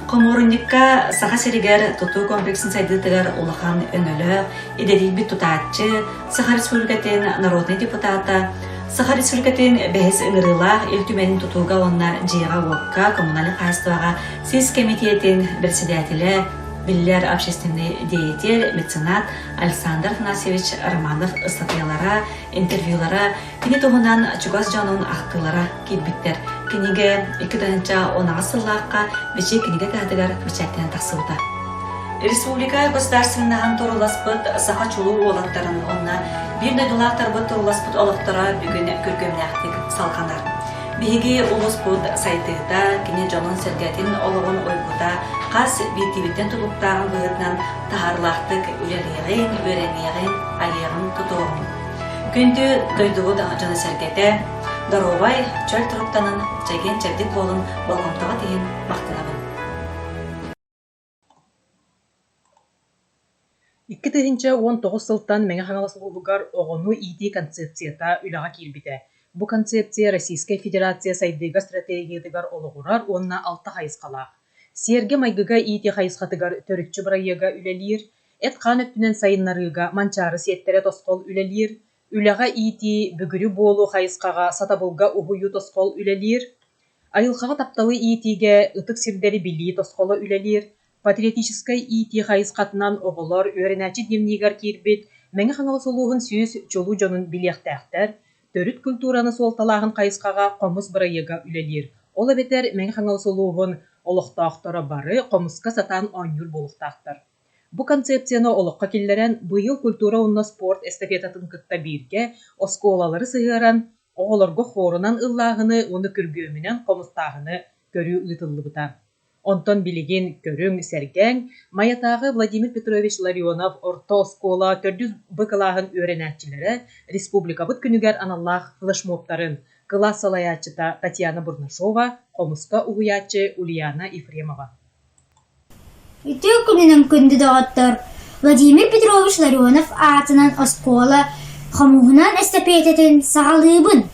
Коморунникка саха серигер туту комплексин сайдытыгар улахан өнөлө идерибит тутаатчы Саха Республикатын народный депутата Саха Республикатын бәхес ыңырыла элтүменин тутууга онна жига уокка коммуналдык хозяйствага сис комитетин председателе Биллер общественный деятель, меценат Александр Афанасьевич Романов статьялара, интервьюлара, кини тоғынан чугас жанын ақтылара келбіттер. Книге 2-10 сыллаққа бече книге кәдігер бічәттен тақсылды. Республика государственныған тұрыласпыт саха чулу олаттарын онна бір дөйдулақтар бұт тұрыласпыт олақтара бүгін көргөмнәқтік салғанар. Биһиги улуспут сайтыда кини жонун сергетин олоғын ойбута қас битибиттен тулуктаган быытынан тахарлахтык үлелиғин, өрениғин, айығын тутуғын. Күнді дойдуғы жона сергете, Доровай чөл тұруктанын чеген чәрдік болын болғымтыға дейін мақтынабын. 2019 сылтан мәңі хаңаласылығығар оғыну ити концепцията үліға келбіді. Бу концепция Российская Федерация сайдыга стратегиядыгар олығырар, онна 6 хайысқалақ. Серге майгыга ити хайысқатыгар төрікчі бірайыға үлелер, әт қан өттінен сайынларыға манчары сеттері тосқол үлелер, үліға ити бүгірі болу хайысқаға сатабылға ұғыю тосқол үлелер, айылқаға тапталы итиге ытық сирдері білі тосқолы үлелер, патриотическай ити хайысқатынан оғылар өрінәчі демнегар кербет, мәңі хаңалысылуғын сүйіз жолу жонын білектәқтер, төрүт культураны солталағын қайысқаға қомыс бірайыға үлелер. Ола бетер мәң хаңалысылуғын олықтақтары бары қомысқа сатан ойнюр болықтақтыр. Бу концепцияны олыққа келлерен бұйыл культура онна спорт эстафетатын кытта бирге осколалары сыйыран, оғылырғы хорунан ыллағыны оны күргөмінен қомыстағыны көрі ұйтылы бұта. Онтон билеген көрің сәргәң, маятағы Владимир Петрович Ларионов орта оскола 400 быкалағын өренәтчілері республика бұт күнігер аналлах флешмобтарын класс салаятчыта Татьяна Бурнашова, қомысқа ұғыятчы Ульяна Ефремова. Үтіу күнінің күнді дағаттар Владимир Петрович Ларионов атынан оскола қамуғынан эстафететін сағалыбын.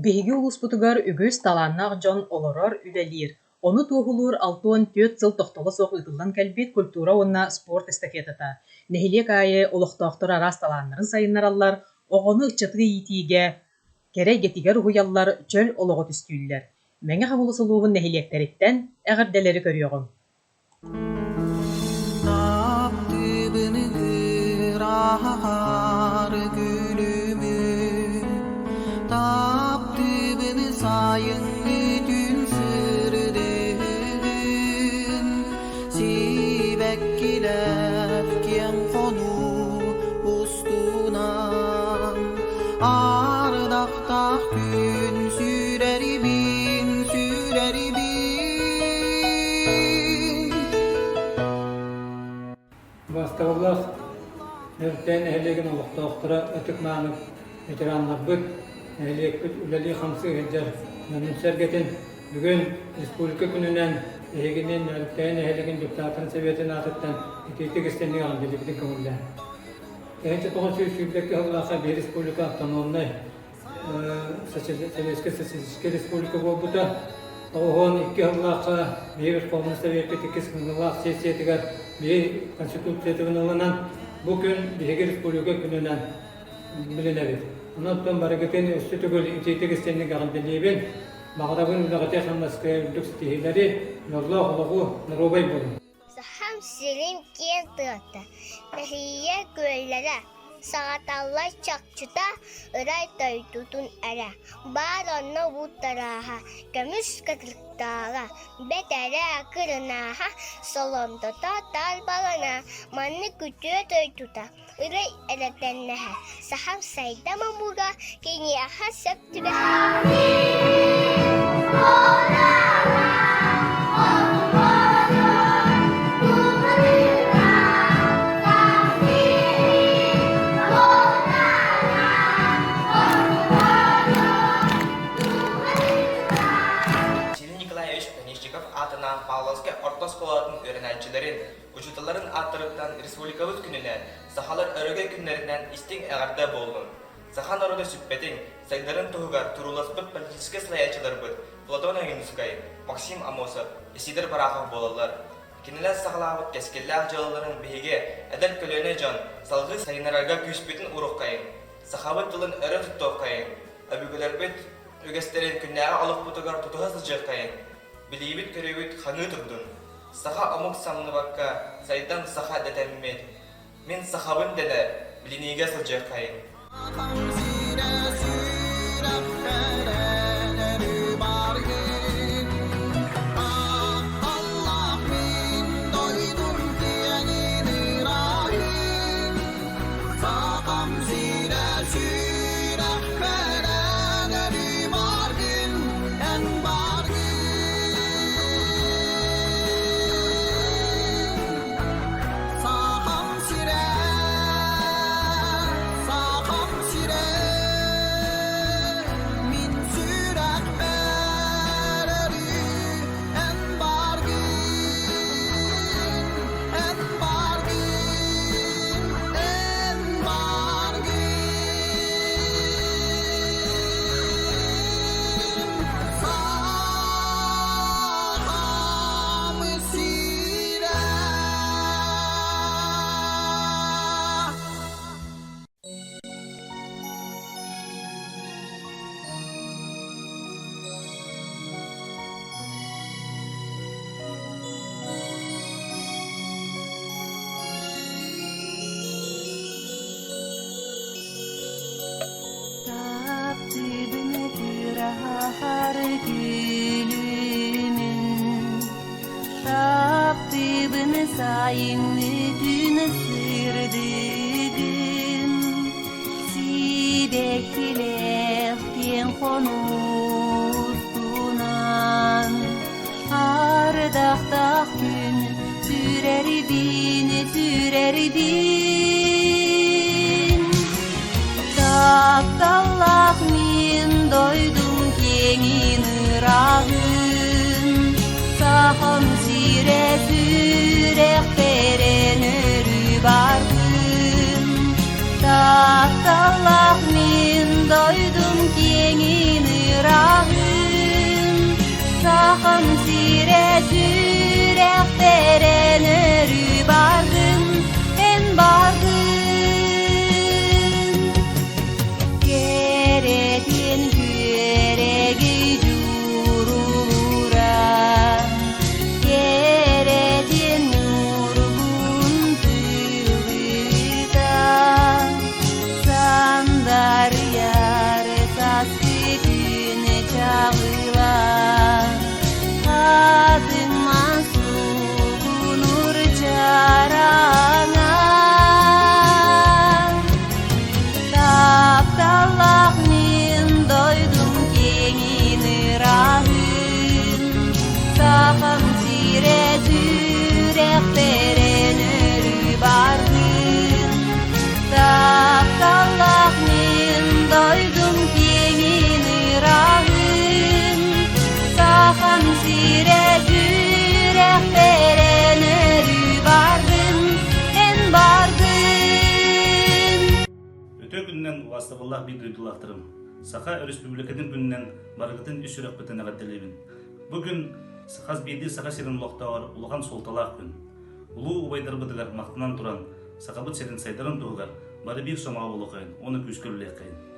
Биһиги улуспутугар үгүс талааннаах дьон олорор үдэлиир. Ону туохулуур алтуон төт сыл тохтоло суох ытылдан кэлбит культура уонна спорт эстафетата. Нэһилиэк аайы олохтоохтор араас талааннарын сайыннараллар, оҕону ыччатыгы иитиигэ, кэрэй-гетигэр уһуйаллар чөл олоҕо түстүүллэр. Мэҥэ хамулусулуубун нэһилиэктэриттэн эҕэрдэлэри көрүөҕүм. Süreribin. 「 ardaqtaq gün süreribin, süreribin. süreribin, süreribin. 「 süreribin, süreribin. süreribin, süreribin. süreribin, süreribin. Баставаллах нөрттен эхлеген олықтауқтыра өтік маңып ветеранлар бұд, эхлекпіт үләли қамсы ғылжар нөрмінсергетін бүгін республика күнінен егінен нөрттен эхлеген депутатын советін атыттан итетік істенді ғалды лебдің көңілден. Әйінші 900 жыллақа бір республика автономный Советский Социалистический Республика болбыта. Оған 2 жыллақа бір қомын советке текес ғылақ сесиетігер бір конституция тығынылынан бұл күн бігі республика күнінен білінәбет. Онаттан барығытын өсті түгіл итетік істенді ғалды лебін мағырабын үліғыте қамнаская үлдік стихилері нұрлы құлығы нұробай болу. Сахам сирим кен тықты. Нәхие көллері. Сағаталла чақчыта ұрай тайтутун әрі. Бар онны бұттараға, көміс кәтіліктаға, бәтәрі кырынаға, солондота талбалана, манны күтіе тайтута, ұрай әрәтәннәға. Сахам сайдама бұға, кені аға сөптібе. Павловский орта школалардың öğrencilerin, uçutaların attırıktan Respublikabız gününe, sahalar örgü günlerinden istin ağırda bolun. Sahan orada süppetin, sayıların tohugar, turulasbıt politiske slayaçılar bıt, Platon Yunuskai, Maksim Amosov, Isidor Barakov bolalar. Kiniler sahalavut keskeller cağaların bihige, edel kölöne can, salgı sayınaraga küspetin urukkayın. Sahavat tılın örü tuttukkayın. Öbügüler bit, ögesterin künnere alıp butugar tutuhasıcak kayın. Bilibit körübüt xanı turdun. Saha amuk samını bakka, saydan saha detemmet. Min sahabın dene, biliniga sılcak kayın. Sayını dün ısırdıgın Sidektilekten konustunan Ardaqtaq gün sürerdin Tapdallaq min doydum kengin ırağın Saham sire sürek peren örü bargın Tapdallaq min doydum kengin ırağın Saham sire sürek peren örü bargın En bargın Geredin göregi jururan Geredin nurgun tığıdan Sandar yar sası güne çağılan Kadın masum nurca Аллах bir duydularım. Saha Respublika'nın gününden barıgıtın üsürek bütüne kaddelebin. Bugün Sahas bedi Saha serin loqtawar uluğan soltalaq gün. Ulu ubayдар bıdıgar maqtınan turan Sakabıt serin saydarın tuğugar bari bir soma uluqayın, onu küskürüleyqayın.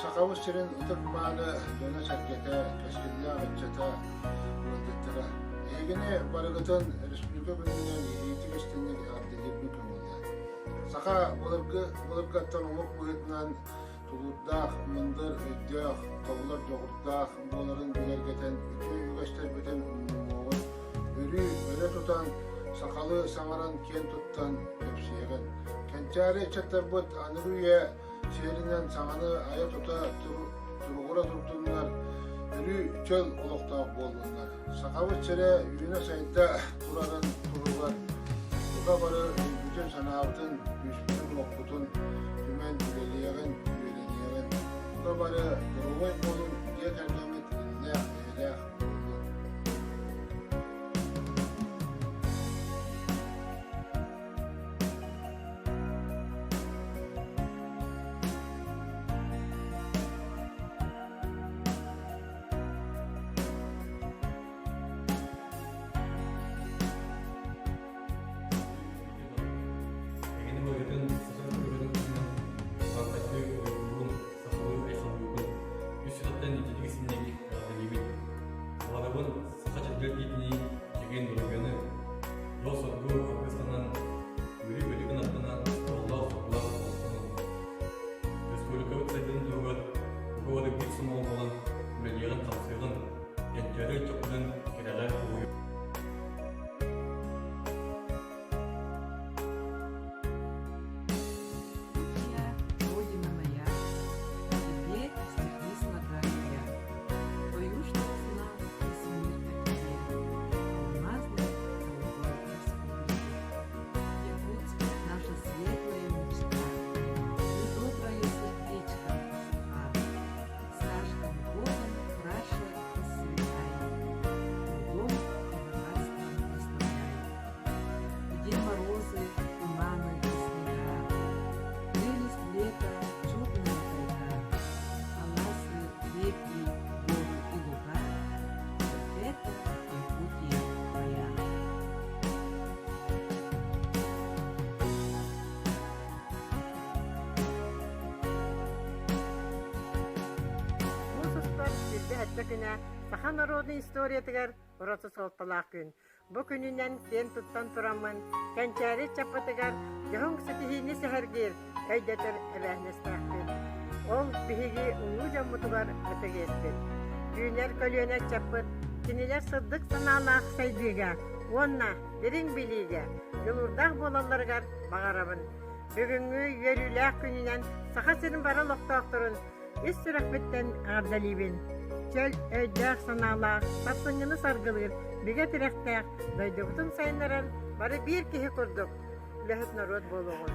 Sakavus serin utak bağlı döne sergete, keşkilliğe açata, yoldattara. Egine barıgıtın Respublika Günü'nün eğitim üstünlük adedilmi kımılda. Saka bulurgattan umuk muhitinden tuluddağ, mındır, öddağ, tavlar doğurdağ, boğların gülergeten, bütün ügöster biten umumuğun, öre tutan, sakalı samaran ken tuttan öpsiyegen. Kençari çattar bud anırıya, Şehrinden sağını aya tuta turgura turtunlar, ölü çöl uluqtaq bolunlar. Sakavut çere yürüne sayında turarın turugar. Buka barı bütün sanatın, yüzbbütün lokbutun, tümen üleliyeğin, üleliyeğin. Buka barı duruvay bolun diye tergemet inne eyleh bolun. Güne Saha Народный историятыгар ураты солталақ күн. Бу күнүнен кен туттан турамын, кенчәри чапатыгар яһың сытихини сәһәргер әйдәтер әбәһнестәхтер. Ол биһиги уңу жаммутугар өтөгестер. Күнәр көлөнә чапыт, кинилер сыддык санаалаах сайдыга, онна Берин билиге, yılurdak bolallargar bağarabın. Bugünkü yörülək gününen sağa senin bara loqtaqtırın. Üst sürəkbitten ağabdalibin. Çöl öydək sanalaq, tapsıngını sargılır. Biga tirektek, doydubutun sayınlaran bari bir kihi kurduk. Lehit narod boluğun.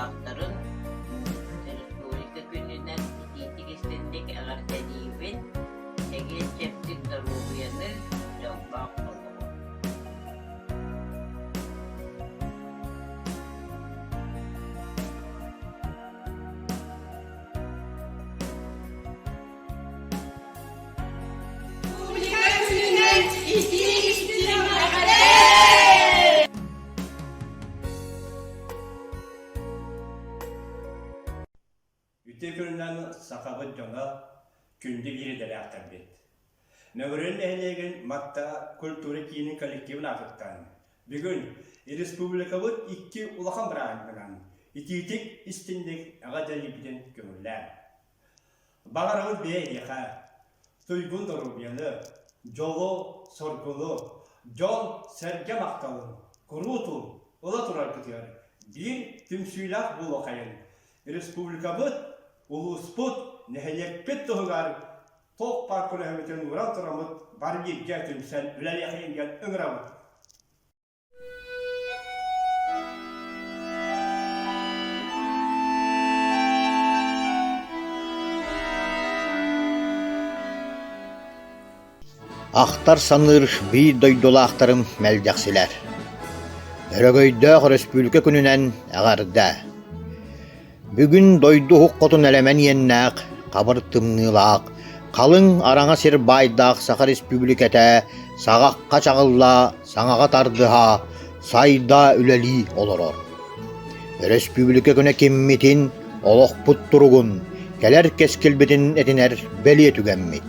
Doktorun Respublika gününden ititik istendik agar denibin Egil ceptik darubiyanı Jambak oldu. Respublika gününden ititik istendik Ütüküründen sakabı cana kündü biri de aktabet. Növrün ehlegen matta kulturi kinin kollektivin afıktan. Bugün Respublikabıt iki ulakam bırakın ititik istindik ağacayı biten kömürler. Bağırağız bey yaka, tuygun dorubiyalı, jolu sorgulu, jol serge maktalın, kurutun, ola turar kıtıyor. Bir tümsüylak bu lokayın. Respublikabıt Ulusput nehelekpet tohugar tok parkuru hemeten uğran turamut bari bir getüm sen ülel yakayın gel öngramut. Ахтар саныр bir doydulu ахтарым мәлдәксиләр. Өрөгөйдө Республика күнүнен агарда. Бүгүн дойду хуккотун элемен йеннәк, кабыр тымнылак, калың араңа сер байдак Саха Республиката сагакка чагылла, саңага тардыха, сайда үлели олорор. Республика күнө кеммитин, олокпут туругун, келер кескилбетин этинер белие түгенмит.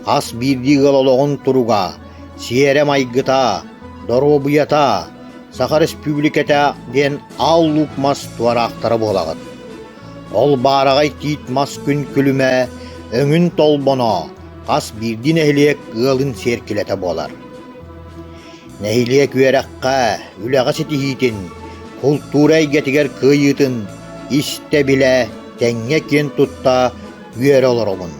Ас бирди гылологун туруга, сиере майгыта, доробуята, Саха Республиката ден ал лукмас туарақтары болагыт. Ол барагай тит мас күн күлүмө, өңүн толбоно, кас бирдин эхилек ылын серкилете болар. Нехилек үерекка, үлега сетихитин, культурай гетигер кыйытын, исте биле, теңге кен тутта үере олоробун.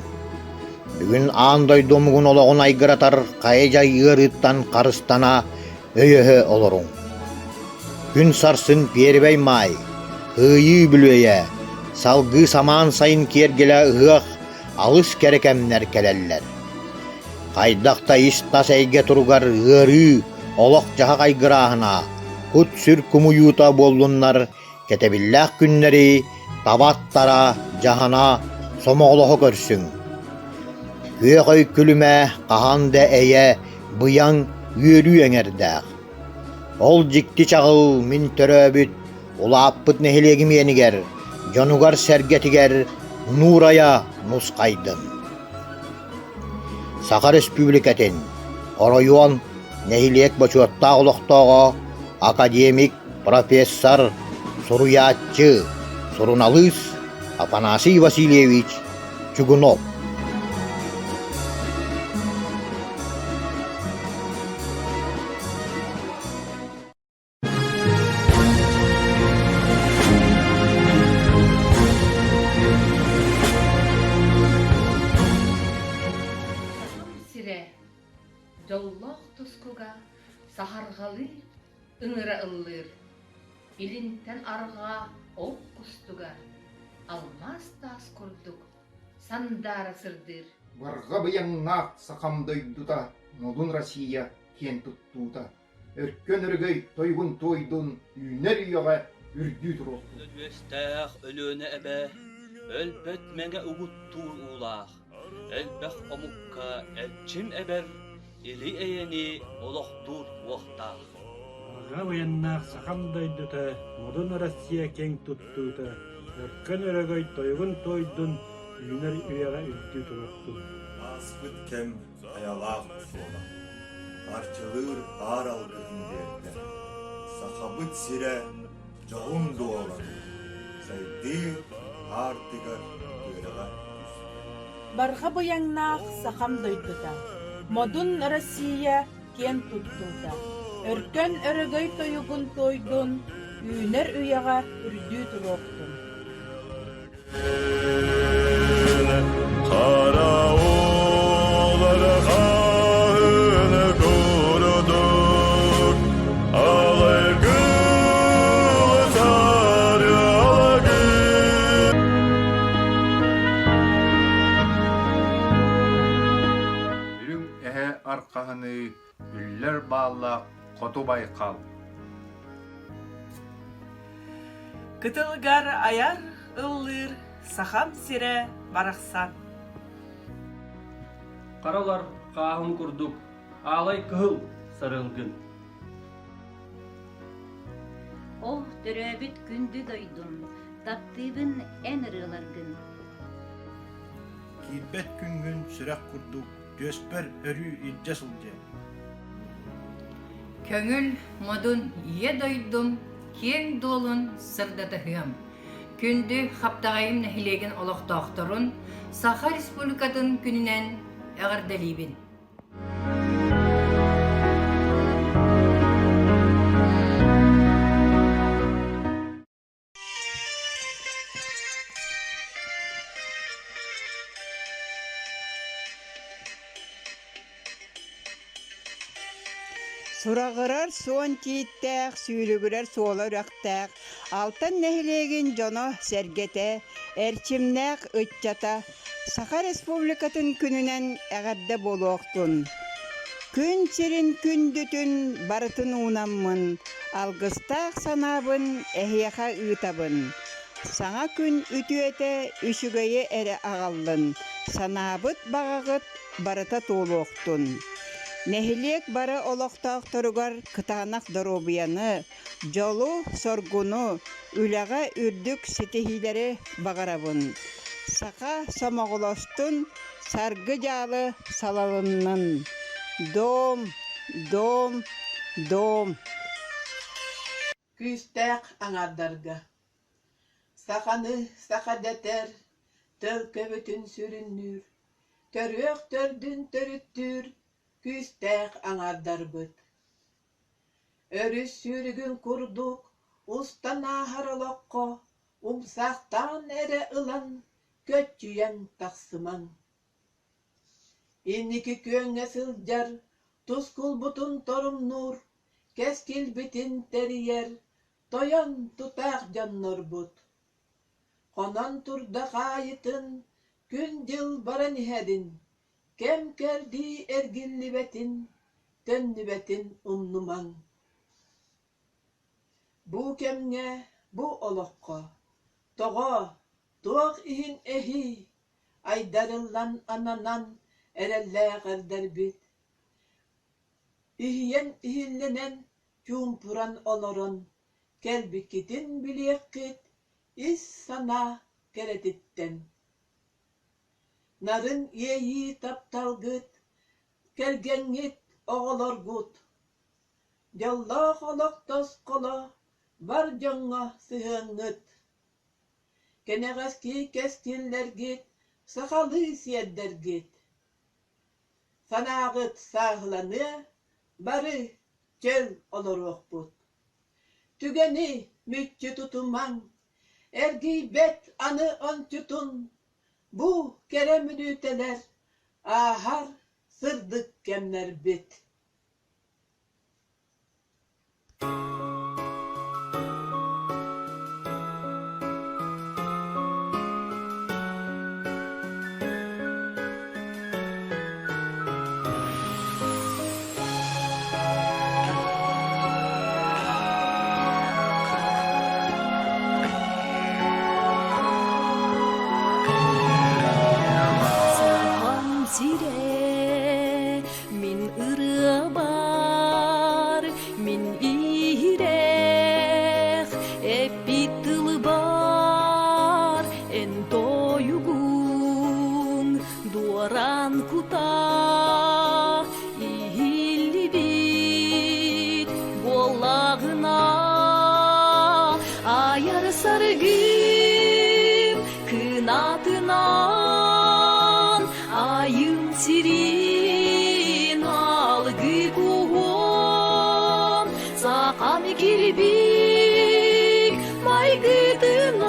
Бүгүн андай домугун ологун айгыратар, кайжай ырыттан карыстана өйөһө олоруң. Күн сарсын пербей май, хыйы бүлөйе, салгы саман сайын кергеле ығық, алыс керекемнер келеллер. Кайдақта истас әйге тургар ыры, олық жаға кайгырахына, кут сүр кумуюта болдуннар, кетебиллах күннери, табаттара, жахана, сомоғлоқы көрсүң. Күйеқой күліме, қағанды әйе, бұян үйеру әңердәқ. Ол жикти чағыл мин төрөбүт, улааппыт нехилегим енигер, жонугар сәргетигер, нурая нускайдын. Саха Республикатын, оройуан нехилек бачуатта олоқтоға, академик, профессор, суруятчы, суруналыс Афанасий Васильевич Чугунов. Жоллоқ тускуга сахарғалы ыңыра ыллыр, илинтен арға оқ кустуга, алмаз тас курдук, сандара сырдыр. Варға бұяңнақ сақамдойдута, нолун Россия кен туттута, өркөн өргөй тойгун тойдун, үйнер үйеға үрді тұру. Өстәқ өлөне әбә, өлбөт мәңе ұғыттур ұлақ, әлбәқ омукка әлчім әбәр, Или эйени олохтур уохтаах. Ага уяннаах сахамдойдута, модун Россия кең туттуута, өркөн өрөгөй тойгун тойдун, үйнер үйеға үрдүү турукту. Аспыт кем аялаах сола. арчылыр ар алгыһындердер. Сахабыт сире жоғын дуалар. Сайды артыгар кыраға түс. Барха буяңнах сахам дойдута. Модун Россия кен туттута. Өркөн өрөгөй тойугун тойдун, үйнер үйяға үрдүү туроқтун. Үрүң эһэ арқаһыны үллер бааллаах хоту байқал. Кытылгар аяр ыллыр, сахам сире барахсан. Қаралар қағын күрдік, алай кығыл сарылгын. О, төрөбіт күнді дойдum, таптыбын ән ырыларгын. Кирбет күнгүн сүрәк курдук, төспер өрү илже сылжа. Көңіл модун ие дойдум, кен долун сырдатыхым. Күнді хаптағайым нәхилеген олықтақтырын, Саха Республикатын күнінен әғірдәлейбін. Сурағырар суон тииттәк, сүйілігірер суолар өқтәк, алтын нәхилеген жоно сәргете, әрчімнәк үтчата, Саха Республикатын күнінен әғадда болуқтун. Күн сирин күндүтін барытын унаммын, алғыстақ санабын, әхияқа үтабын. Саңа күн үтүете үшігейе әрі ағаллын, санабыт бағағыт барыта толуқтун. Нехилек бары олоқтақтырыгар кытанақ дробияны, жолу соргуну, үләға үрдік сетихилері бағарабын. Сақа самоғылостун саргы жалы салалыннын. Дом, дом, дом. Күстәк аңардарга. Сақаны сақадәтер, төлкі бүтін сүріннүр. Төрөк төрдін төріттүр, күстәк аңардар бұд. Өріс сүрігін күрдік, ұстан ахарылыққа, умсақтан әрі ылан, көтчүйен тақсыман. Инники көңе сылжар, тұскул бұтын торым нұр, кәскіл бітін тәрiyер, тоян тұтақ жаннор бұд. Қонан тұрда қайытын, күн жыл баран хәдін, кем керди эргилли бетин, төннү бетин умнуман. Бу кемге, бу олоққа, тоға, туақ ихин эхи, айдарылан ананан әрәллә ғардар бит. Ихиен ихилленен, чумпуран олорон, кәлбіккетін білеқкет, ис сана кәретіттен. Нарын ейі тапталгыт, кәргенгет оғыларгут. Жаллақ олақтас қола, бар жаңа сығыңыт. Кенеғаски кәскиллергет, сақалы сиеддергет. Санағыт сағыланы, бары чөл оларуқ бұд. Түгені мүтчі тұтуман, әргей бет аны он тұтун. Bu kere müdüteler, ahar sırdık kemler bit. Duoran kuta ihilli кирбик майгытынан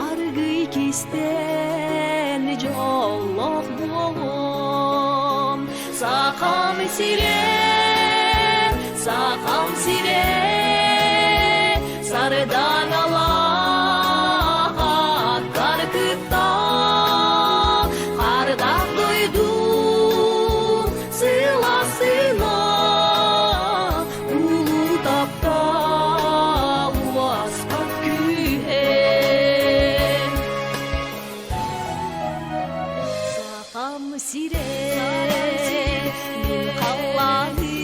аргый кистен жоллох болом сакам сире сарыдан алахан каркытта кардак дойдум сыласына улуу тапта уаскат күйен сакам сире мин калланы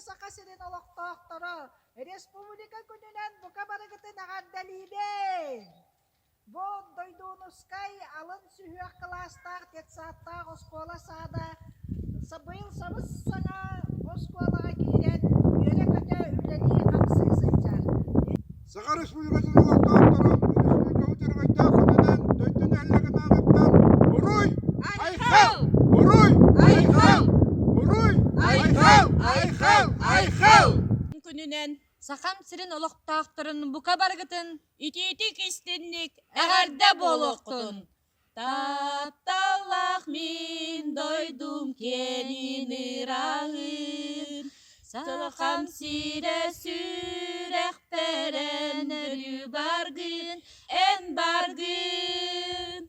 Saka sirin oloktoktoro Respublika gününen buka barıgıtın ağardalibin. Bon doyduğunuskay alın sühüyak klastak tetsaatta oskola sağda sabıyıl sabız sana oskolaga giren üyere kötü üleli kamsı sıycar. Saka Respublika'nın oloktoktoro Respublika gününen doydun ellegin ağıttan Uruy! Aykhal! Uruy! Aykhal! Uruy! Aykhal! Aykhal! Aykhal! Күнүнен сакам сирин олоктаактырын бука баргытын ити кистинник эгерде болохтун тапталах мин дойдум кенин ырагын сакам сире сүрек берен өрү баргын эн баргын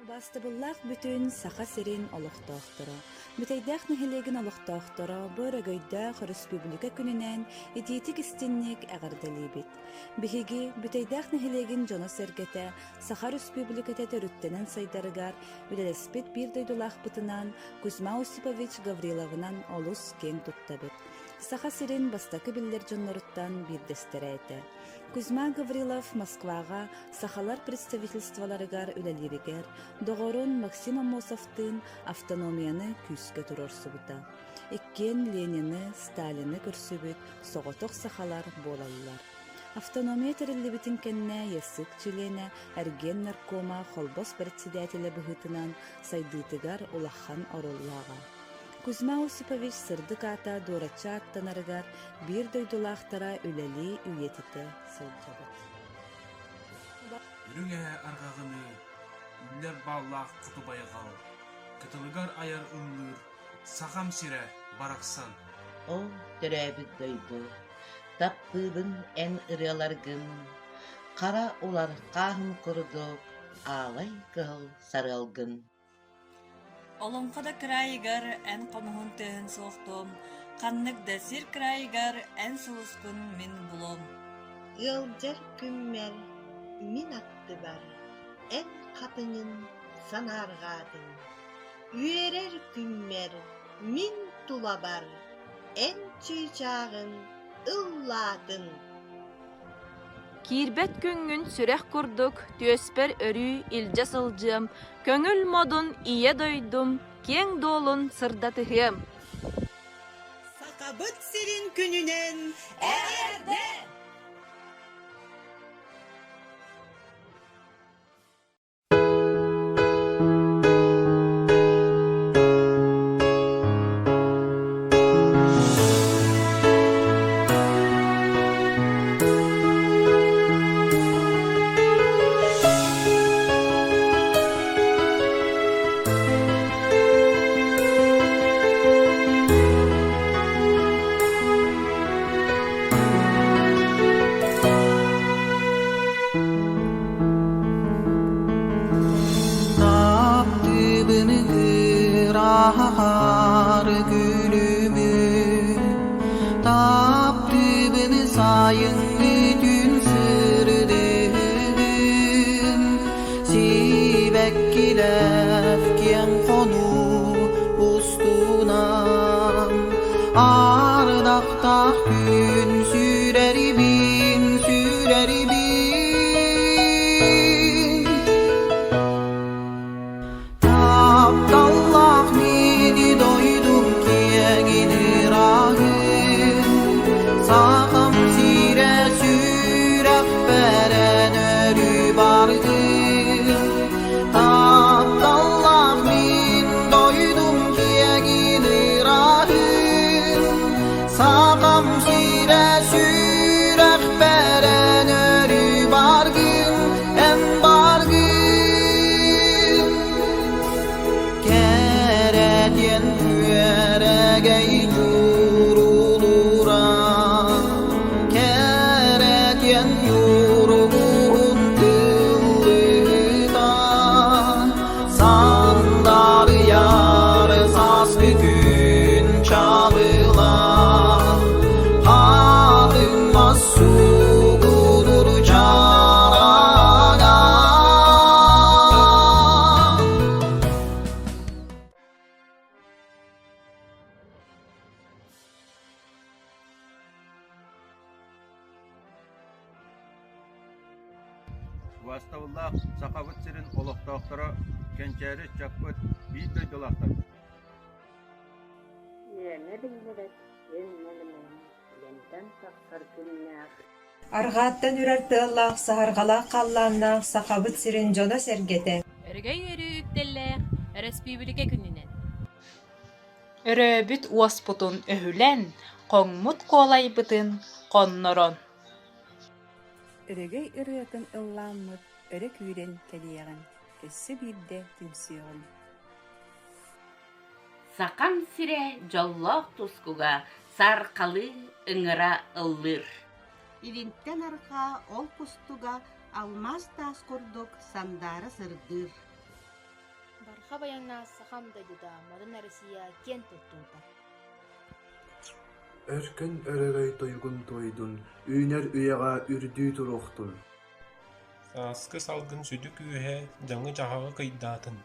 Бастыбыллах бүтүн саха сирин олохтоохторо. Бүтейдах нехилеген олохтоохторо бөрөгөйдах республика күнүнен итиитик истинник агардалибит. Биһиги бүтейдах нехилеген жоно сергете саха республиката төрүттенен сайдарыгар үлелеспит бир дойдулах бытынан Кузьма Осипович Гавриловынан олус кең туттабыт. Саха сирин бастакы биллер жонноруттан бирдестерэйте. Кузьма Гаврилов Москвага сахалар представительстволарыгар үлелиригер, доғорун Максим Амосовтын автономияны күскө турорсубута. Иккен Ленины, Сталины көрсүбүт, соғотоқ сахалар болалылар. Автономия терилибитин кенне ясык чилене әрген наркома холбос председателі бұғытынан сайдытыгар улахан ороллаға. Кузьма Осипович сырдык ата дорача аттанарыгар бир дойдулақтара үлели үйетите сылжабыт. Үріңе арғағыны, үллер баллақ құтыбайғал, кытылыгар аяр ұллыр, сақам сире барақсан. О, төрәбіт дойду, таппыбын ән ыряларгын, қара олар қағын құрдық, ағай кығыл саралгын. Олонқада крайыгар ән қонуғын төхін соқтым, қаннық дәсір крайыгар ән соғыскын мен бұлом. Йылжар күммер мин атты бар, ән қатынын санарғадын. Үйерер күммер мин тула бар, ән чүйчағын ылладын. Кирбет күнгін сүрек күрдік, төспер өрі илжа сылжым, көңіл модун ие дойдум, кең долун сырдатығым. Сакабыт сирин күнүнен эгерде Sağım sire sürek beren örü bargın Hamsire sürek beren örü bargın en bargın Kereten yüregey jurulura Kereten yurgun tıllıda Sandar yar sas gün çalıla Ağılmaz su bulur caraga Vastavullah Sakavut Sirin Oloqtaqtara Kençeri Çakpıt bir döydülaqtır. Ne bilmerek, en nelimen, lenden taksar günler. Аргааттан үрер тыаллаах саһаргалаах қаллааннаах сахабыт сирин дьоно сэргэтэ. Өргөй өрү үктеллээх республика күнүнен. Өрөбүт уоспутун өһүлэн, коңмут колайбытын коннорон. Өрөгөй ырыатын ыллааммыт, өрө күүрен кэлиэгин, өссө биирдэ түмсүөҕүн. Сакам сире жоллоох тускуга саркалы ыңыра ыллыр. Илинттен арха ол кустуга алмаз тас курдук сандары сырдыр. Барха баянна сахам дайдуда модын Россия кен туттута. Өркөн өрөгөй тойгун тойдун, үйнер үйеға үрдүү туруқтун. Сааскы салгын сүдүк үйе жаңы жағағы кыйдаатын.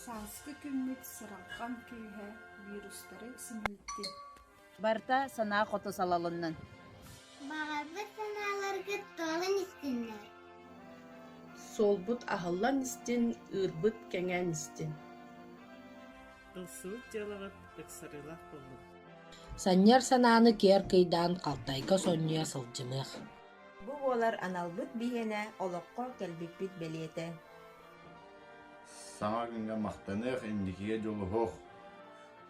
Сааскы күннүк сыралган күйе вирустары симилти. Барта санаа қото салалыннан. Бағабы саналарғы толын істінлер. Солбут ахыллан истин, ырбыт кеңен истин. Ылсуыт жалағыт ыксарылақ болу. Саньяр санааны кер кыйдаан калтайга сонья сылжымык. Бу олар аналбыт бihene олоққа келбикпит белиете. Саңа күнге мақтанық индикиге жолу хоқ.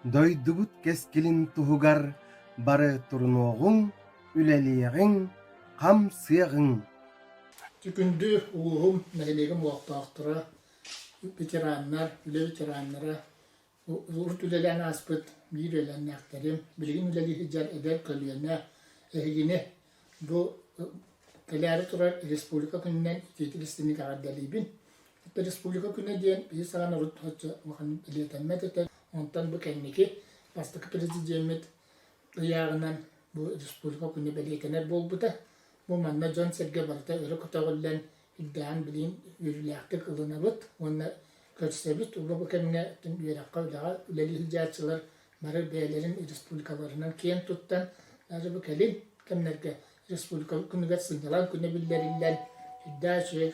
Дойдубут кескилин туһугар бары турнуоғуң, үлелиеғиң, қам сыяғың. Түкүндү уғым нәгелегім уақтақтыра, ветераннар, үле ветераннара, урт үлелен аспыт, bir ölen naktarım, bilgin üleli hiccar eder kölüyene, ehgine bu kelari turar Respublika gününden itiyetik istini kağıdalibin. Hatta Respublika günü diyen bir sağına rut hoca vakın iletenmet eder. Ondan bu kendiki bastıkı prezidentimit yağından bu Respublika günü belirtener bol bu da. Bu manna John Serge Barta öyle kutağılan iddian bilin yürülaktık ılına bıt. Onunla köçsebit, bu kendine üyerakka üleli hiccarçılar Marı beylerin respublikalarından kiyen tuttan bu kelin kemlerge respublika günüge sındalan günü billerinden iddia şey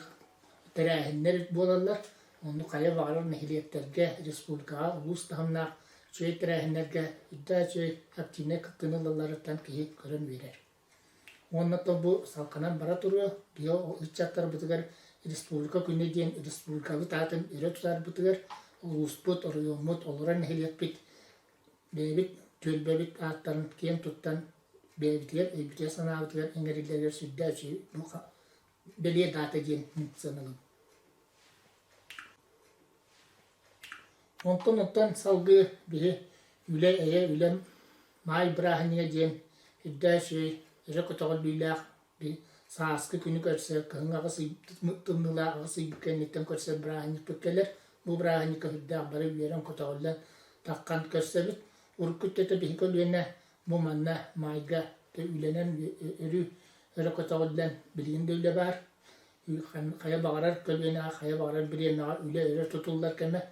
terahinler bolarlar onu kaya varır nehiliyetlerge respublika ulus tahamna şey terahinlerge iddia şey hakimine kıtınılarından ki görün verir. Onunla da bu salkanan bara duruyor. Biyo uçaklar bıtıgar respublika günü diyen respublikalı taatın ere tutar bıtıgar ulus but oruyor mut oluran nehiliyet bit Bebit, tül bebit ağıtların kem tuttan bebitler, ebitler sana ağıtlar engelliler südde şey bu beliye dağıta gen sanalım. Ondan salgı bir üle may brahaniye gen südde şey rekotol billah bir saaskı günü görse kınga ağası tımnıla ağası yüklenlikten görse brahani pekkeler bu brahani kahidde ağabey veren kotollan takkan görse bit Urkutte bir hikayene bu manna mayga te ülenen örü rekotollan bilgin de var. Kaya bağırar kölbene kaya bağırar birine üle öre tutullar keme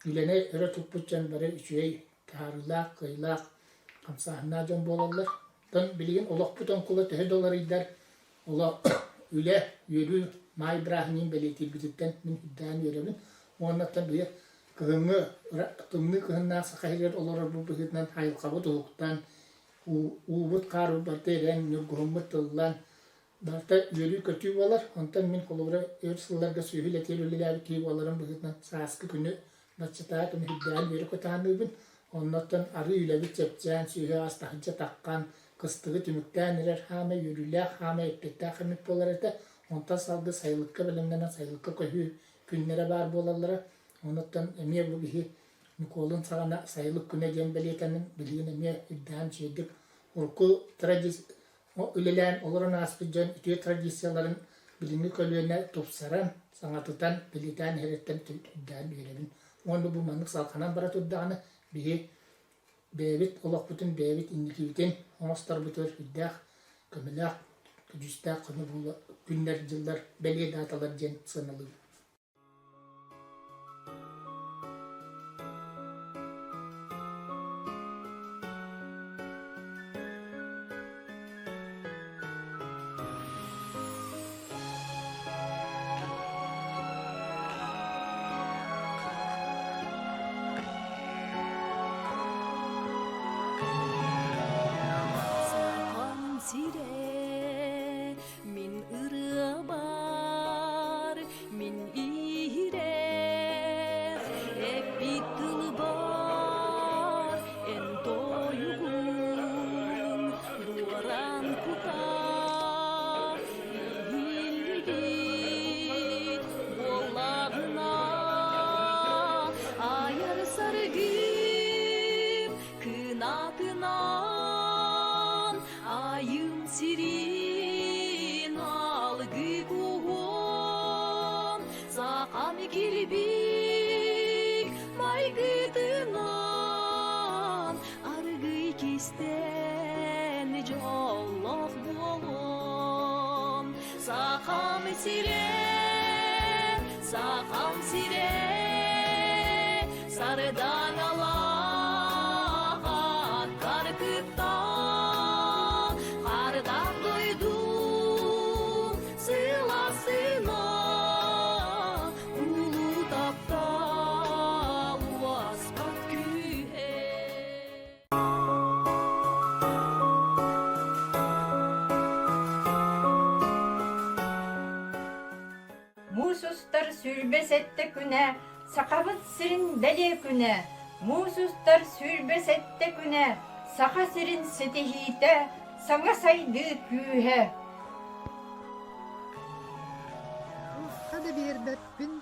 ülene öre tutpuçan bare üçüye tarla kıyla kamsahna can bolallar. Dan bilgin olak putan kula te dolar idar ola üle yürü may brahmin belirti bititten min hiddan yürübün. Ondan bir kıhını tımını kıhına sakaylar olur bu bihitnen hayal kabut hukuktan ubut karı barteren yurguhumut tıllan barta yürü kötü olar ondan min kolubra örsüllerge sühüle telülüler ki olarım bihitnen saskı günü başçata kını hiddan yürü kutanıbın ondan arı üle bir çepçen sühü astahınca takkan кыстыгы түмүктен эрер хама юрүлэх хама эппеттэ хэмит боларыта онта салды сайылыкка билимдена сайылыкка көһү күннере бар болалары онуттан эмие бу бихи Николун сагана сайылык күнэ ден белетенин билигин эмие иддаан чейдик урку үлелен олорун аспыджан үтүө традицияларын билими көлүөнө тупсаран саңатытан билитен хереттен иддаан бийлебин онду бу маннык салканан бара турдааны биһи бэбит олохпутун бэбит инникибитин оңостор бутөр иддаах көмүлээх күдүстаах көмү бул күннер жылдар беле даталар ден сыналыг. Min ırığa bar, min irer, hep bir tıl bar, en doygun, duaran putar, ihilligit, bollağına, ayar sargım, kınatından, ayım sirin algı kuhon sakam kirbik maygıdınan argı kisten jollok bolon sakam sire sardan alak karkıttan kardan doydum sılasına ulu tapta uaspat kühe. Муусустар сүрбесетте күнә, сақабыт сирин бәле күнә. Муусустар сүрбесетте күнә, сақа сирин сетихите, саңа сайды күйе. Hadi bir gün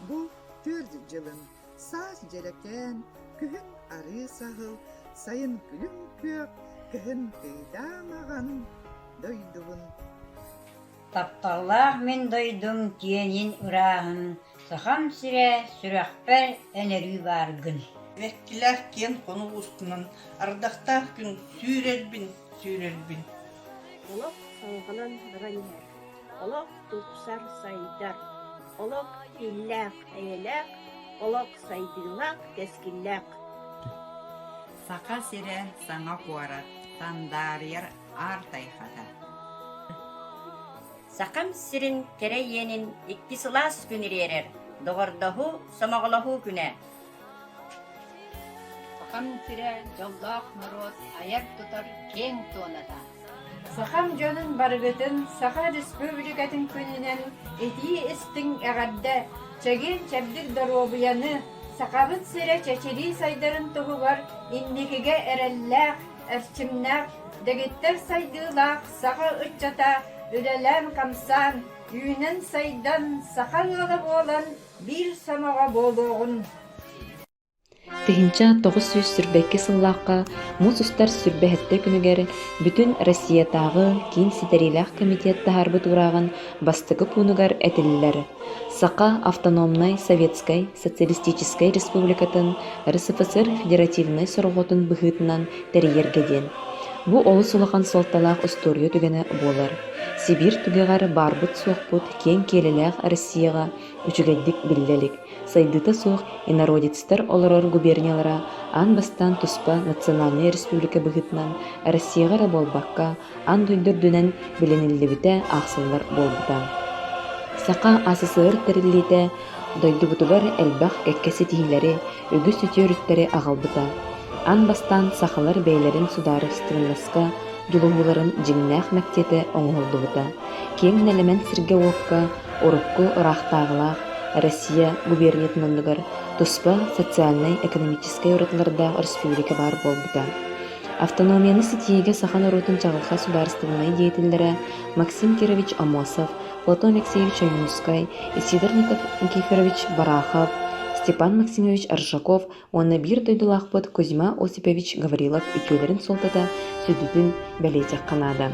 bu gördü жылын, саас желекен, күхін ары сағыл, сайын күлім көк, күхін кыйдамаған дойдуын. Тапталлах мен дойдум тиенин урағын, сахам сире сүрәхпер энерүй баргын. Вектилер кен кону устунан ардактаах күн сүүрербин. Олок салғынан ранер, олок тупсар сайдар, олок илләк әйеләк, олок сайдылак кескилләк. Сақа сире саңа куарат, тандарьер артайхата. Сақам сирин керейенин икки сылас күніререр, доғырдаху самағылаху күнә. Сақам сире жоллақ народ аяк тұтар кең тоната. Сақам жонын баргытын Сақа Республикатын күнінен эти істің әғадда чәген чәбдік доробияны Сақабыт сире чәчели сайдарын тұғы бар иннекеге әрәлләқ, әрчімнәқ, дәгеттер сайдылақ, Сақа ұтчата, үләләм камсан, үйінен сайдан Сақалығы болан бір самаға болуғын. Тыһынча 900 сүрбәкке сыллаққа мусустар сүрбәһетте күнүгер бүтүн Россиятагы кин ситерилах комитет тахарбы тураган бастыгы пунугар этиллер. Сақа автономной советской социалистической республикатын РСФСР федеративный сороготун быхытынан терьергеден. Бу олус улахан солталақ история түгені болар. Сибир түгегар барбыт соқпут кен келелях Россияға үчүгеддик биллелик. Сайдыта соқ инародецтер олорор губерниялара ан бастан туспа национальный республика быхытынан Россияға болбаққа ан дойдырдүнен билениллибите ақсыллар болбута. Сақа АССР териллите дойдубутугар элбах кеккеси тихилери үгүс үтүөрүттери агалбыта. Ан бастан сахалар бейлерин судары стывынласка дулугуларын жиңнах мәктеті оңолдубута. Кең нелемен сирге уокка орукку ырахтагылах Россия губерниятынындыгар туспа социальный экономический уратларда республика бар болбута. Автономияны сетиеге сахан орутун чагылха сударствоны деятельлері Максим Кирович Амосов, Платон Алексеевич Аюнскай, Исидор Никифорович Барахов, Степан Максимович Аршаков, онна бир дойдулақпыт Кузьма Осипович Гаврилов үтүлерин солтата сүдүтүн бәлетек канада.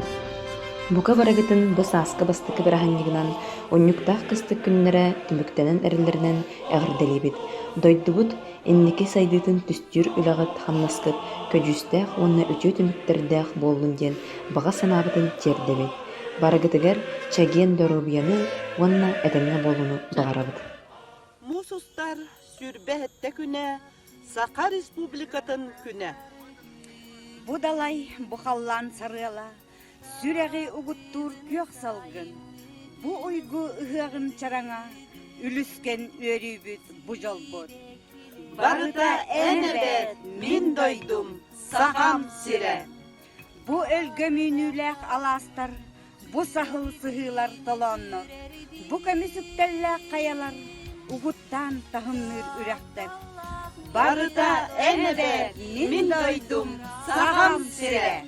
Бука барагытын бу саска бастыкы бираханнигынан оннуктах кыстык күннәре түмүктенен эрилеринен әгырделебит. Дойдубут энники сайдытын түстүр үлагыт хамнаскыт көжүстэх онна үчө түмүктердэх боллун ден бага санабытын тердебит. Барагытыгар чаген дорубияны онна этеңе болуну багарабыт. Мусустар сүрбәһәттә күнә, Сака Республикатын күнә. Будалай бухаллан сарыла, сүрәгы угуттур көк салгын. Бу уйгу ыгын чараңа, үлүскен өрүбүт бу жолбот. Барыта әнәбәт, мин дойдум, сагам сире. Бу өлгө мүнүләк аластар, бу сахыл сыгылар толоннор. Бу көмүсүктәлләк каялар, угуттан тахымныр үрәктәр. Барыта әнәбәт, мин дойдум, сагам сире.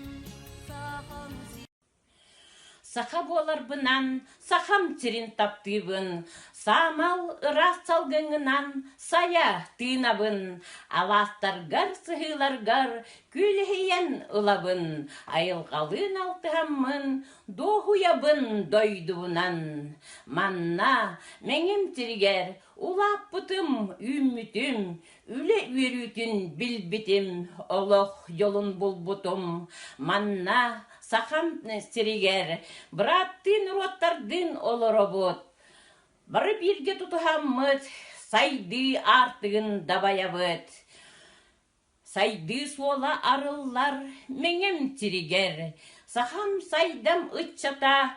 Саха болар бынан, сахам тирин таптыбын, самал ырас салгыңынан, сая тыынабын, аластаргар сыгыларгар, күлхейен ылабын, айылгалын алтыгаммын, дохуябын дойдуынан. Манна, меңем тиригер, улап бутым, үммүтүм, үле үйрүтүн билбитим, олох жолун булбутум. Манна, сахам сиригер, браттын уроттардын олоробот. Бары бирге тутухаммыт, сайды артыгын дабаябыт. Сайды суола арыллар, меңем тиригер. Сахам сайдам ытчата,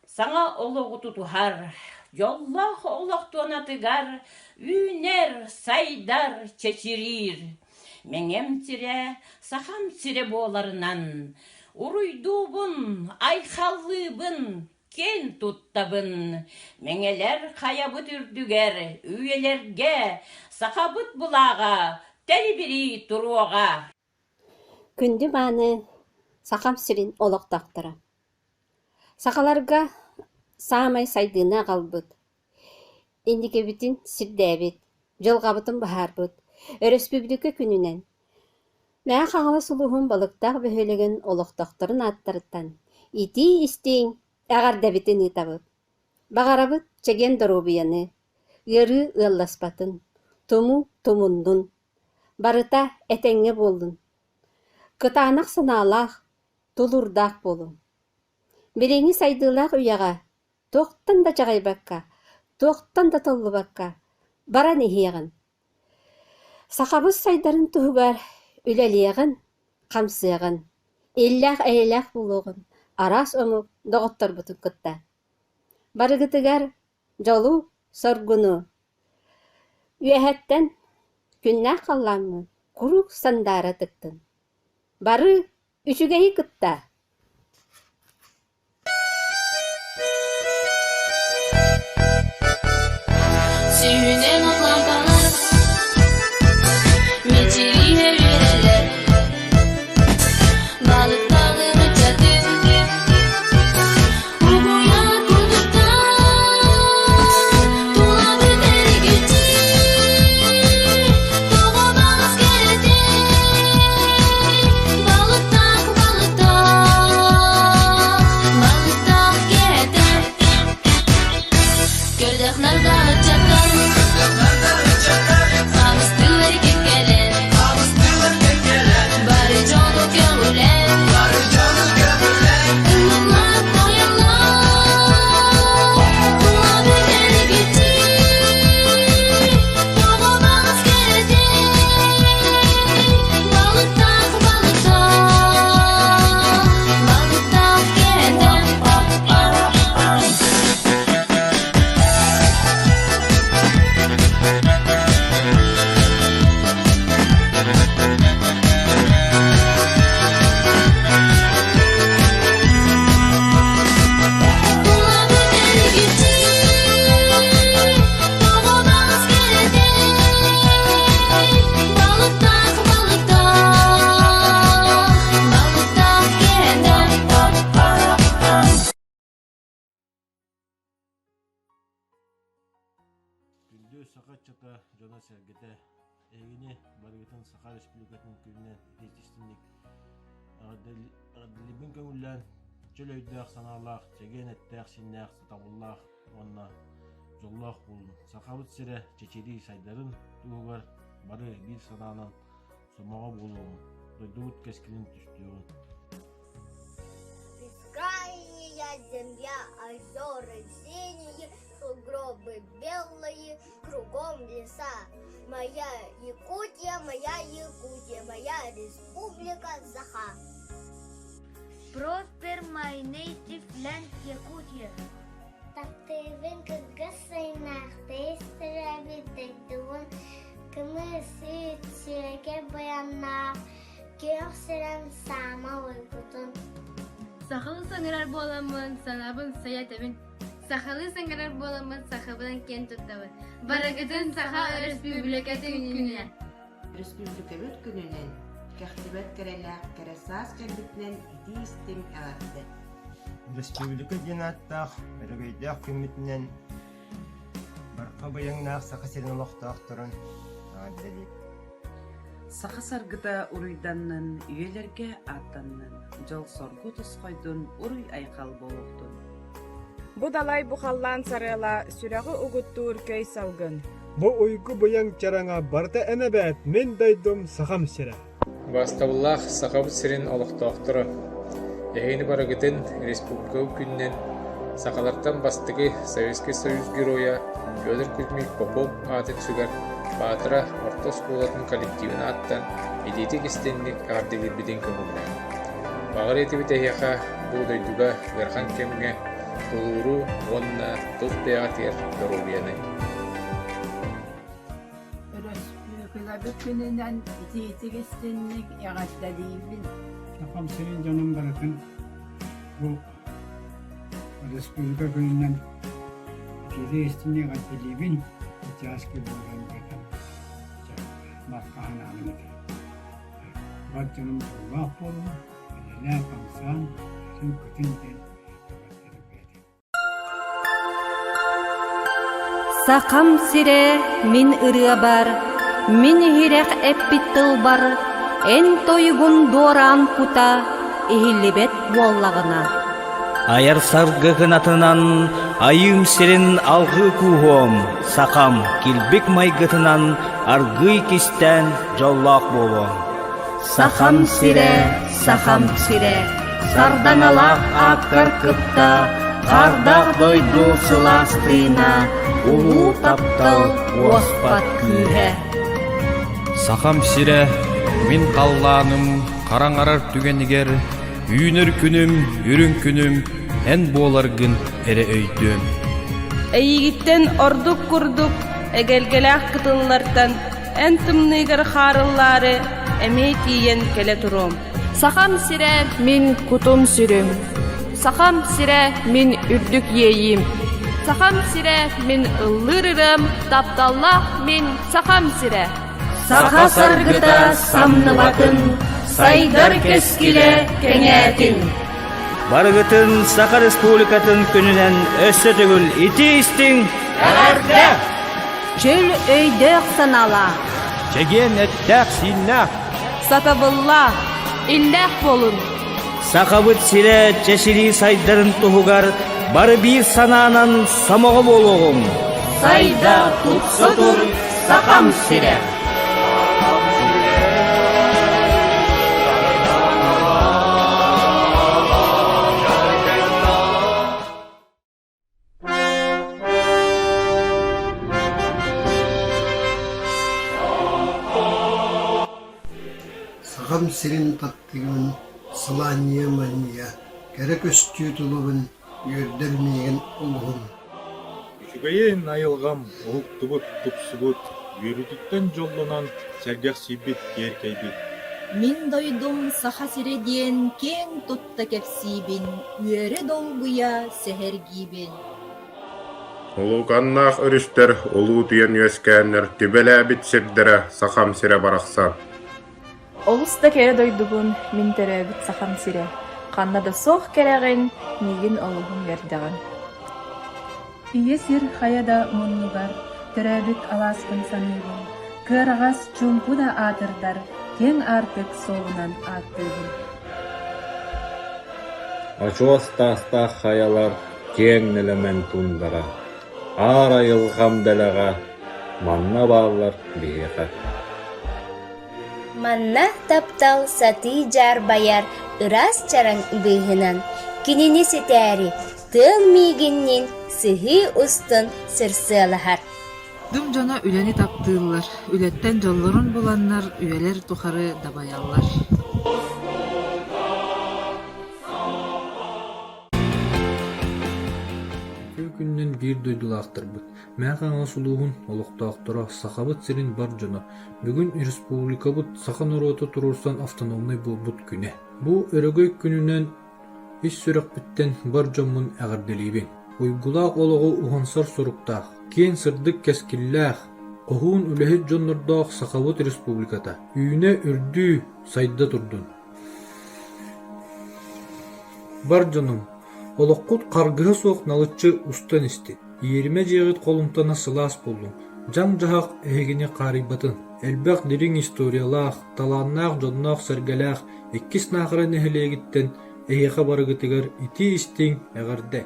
саңа олоғу тутухар. Жоллах олох туанатыгар, үнер сайдар чечирир. Меңем тире, сахам тире боларынан. Уруйдубун, айхаллыбын, кен туттабын. Меңелер хаябыт үрдүгер, үйелерге, сахабыт булага, тәлибири туруага. Күнді маны сахам сирин олоқтақтыра. Сахаларга самай сайдына қалбыт. Индике битин сирдәбит, жылғабытын бахарбыт. Республика күнінен. Мә қаңылы сұлуғын балықтақ бөхелеген олықтақтырын аттарыттан. Ити истең әғардәбітін итабыт. Бағарабыт чеген дорубияны, ыры ылласпатын, туму тумундун. Барыта әтәңе болдun. Кытанақ сыналақ, тулурдақ болun. Береңі сайдылақ ұяға, тоқтан да жағайбаққа, тоқтан да толлыбаққа, бара нехияғын. Сақабыз сайдарын тұғығар, үләлияғын, қамсияғын, елләқ әйеләқ болуғын, арас омук доғыттар бұтын күтті. Барығытығар жолу соргуну. Үйәхәттен күннә қалламы, құруқ сандара тықтын. Бары үшігейі күтті. Sühüne mutlampalar, metiri hevyeler, balık dalını çatır, ubuya kuduktan, tula biteri geçir, tova balık geldi, balıktan geldi, gördek nardalı çakal. чата жона сергете эгини барытын Саха Республикатын күнүнен итистинник адылибин көңүллән чөлөйдәк саналах жегенеттәк синнәк сатабуллах онна жоллах булын Сахабыт сире чечери сайдарын тугар бары бир сананан сомага болуун дойдут кескилин түстүгүн. Бескрайняя земля, озера синие, сугробы белые, кругом леса. Моя Якутия, моя республика Саха. Prosper my native land Yakutia. Тактывен кыргызсайнах, тейстерабитдуун, кымысы сиреке баяннах, кёрсерен сама ойкутун. Сахалы саңырар боламын, санабын саятабын. Сахалы саңырар боламын, сахабын кен туттабын. Барагытын Саха Республикаты күнүнә. Республикабыт күнүнен кәхтибет кереләк кересас кәлбитнен идистим әгәрді. Республика денаттақ, өрігейдақ күмітінен барқа бұяңнақ Саха серін олықтақ тұрын әдделік. Саха саргыда уруйданнын үйелерге аттаннын, жол соргу тұсқойдun уруй айқал болуқтun. Бу далай бухаллан сарыла сүрәгы угуттур көй салгын. Бу уйгу буяң чараңа барда әнәбәт мен дайдым Сахам сире. Бастабыллах Сахабыт сирин олықтақтыры. Эгени барагытын республика күннен Сахалардан бастығы Советский Союз героя Федор Кузьмич Попов атын сүгер Батыра орта скулатын коллективін аттан идети кестенник ардегер биден көмілді. Бағыр еті бітехеға бұғдайдуға ғырхан кемге тұлғыру онна тұз беғатер дұрубияны. Республикалабы күнінен идети кестенник яғатталейбін. Сахам сирин жаным баратын бұл республика күнінен идети кестенник яғатталейбін. Участке болған бетін басқаған алымды. Бат жаным жоллақ болуы, әлелі қамсан, сүн күтінден Сахам сире мин ырыа бар, мин хирек эппиттыл бар, эн тойгун доран кута, ихиллибет боллагына. Аяр саргыгын атынан айым сирин алгы кухом, Сахам килбик майгытынан аргый кистен жоллак болуом. Сахам сире, сарданалак аккар кыпта, кардак дойду сыластына, улу таптал оспат күйе. Сахам сире, мин қалланым, қараңарар түгенігер, үйінір күнім, үрін күнім, ән боларгын әрі өйдім. Әйігіттен ордук күрдук, әгелгеләк кытыллардан, ән тымныгар харыллары, әмей тиен келе тұрым. Сахам сире, мин кутум сүрім. Сахам сире, мин үрдік ейім. Сахам сире, мин ыллырырым, тапталлах мин сахам сире. Саха саргыта самны батын, сайдар кескиле кеңәтин. Барыгытын Саха Республикатын күнінен өсі түгіл ити істің әгәрді. Чөл өйдек санала. Чеген әттәк синнәк. Сатабылла, илләк болун. Сахабыт сире чешiri сайдарын туғығар, бары бір сананан самоғы болуғым. Сайда тұтсы тұр, Сахам сире. Сахам сирин таттығын сылания мания, керек өстүү тұлығын өрдермеген ұлғын. Үчүгейін айылғам, ұлықтыбыт, тұпсыбыт, үйрүдіктен жоллынан сәргәқ сейбет, керкейбет. Мин дойдум Саха сире диен кен тутта кепсибин, үйері долгуя сехергибин. Улуканнах өрүстер, улуу түйен өскәннер, түбеләбит сирдері Сахам сире барақсан. Олуста кере дойдугун мин теребит Сахам сире. Каннада соқ кереген, нигин олугун вердеген. Ие сир хаяда муннугар, өттөрөбүт алааскын саныыбын. Кырагас чумпу да атырдар, тең артык соғынан аттыбын. Очуостаста хаялар кеңнелемен тундара, ара йылгамдалага манна баалар бейха. Манна таптал сати жар баяр ырас чаран быйхынан, кинини сетәри, тыл мигиннин сыхы устун сырсылахар. Дым жана үлени таптыыллар, үлеттен жоллорун буланнар, үелер тухары дабаяллар. Күннен бир дойдулаактырбыт. Мәгән асулугун олуктаактыра сахабыт сирин бар жана. Бүгүн республикабыт сахан ороото турурсан автономный булбут күнэ. Бу өрөгөй күнүнөн ис сүрөкбүттен бар жомун агырделибин. Уйгулаак ологу ухансар соруктаах, кен сырдык кескиллаах, кохуун үлэхит жоннордоох сахабыт республиката. Үйүнө үрдүү сайда турдун. Бар жоным, олоққут қаргығы соқ налычы устан исти. Иерме жегіт қолымтана сылас болдың. Жан жағақ әйгіне қарибатын. Әлбәқ дерің историялақ, таланнақ, жоннақ, сәргәләқ, еккіс нақыра нәхілегіттен әйеға барығытығар ити истің әғарды.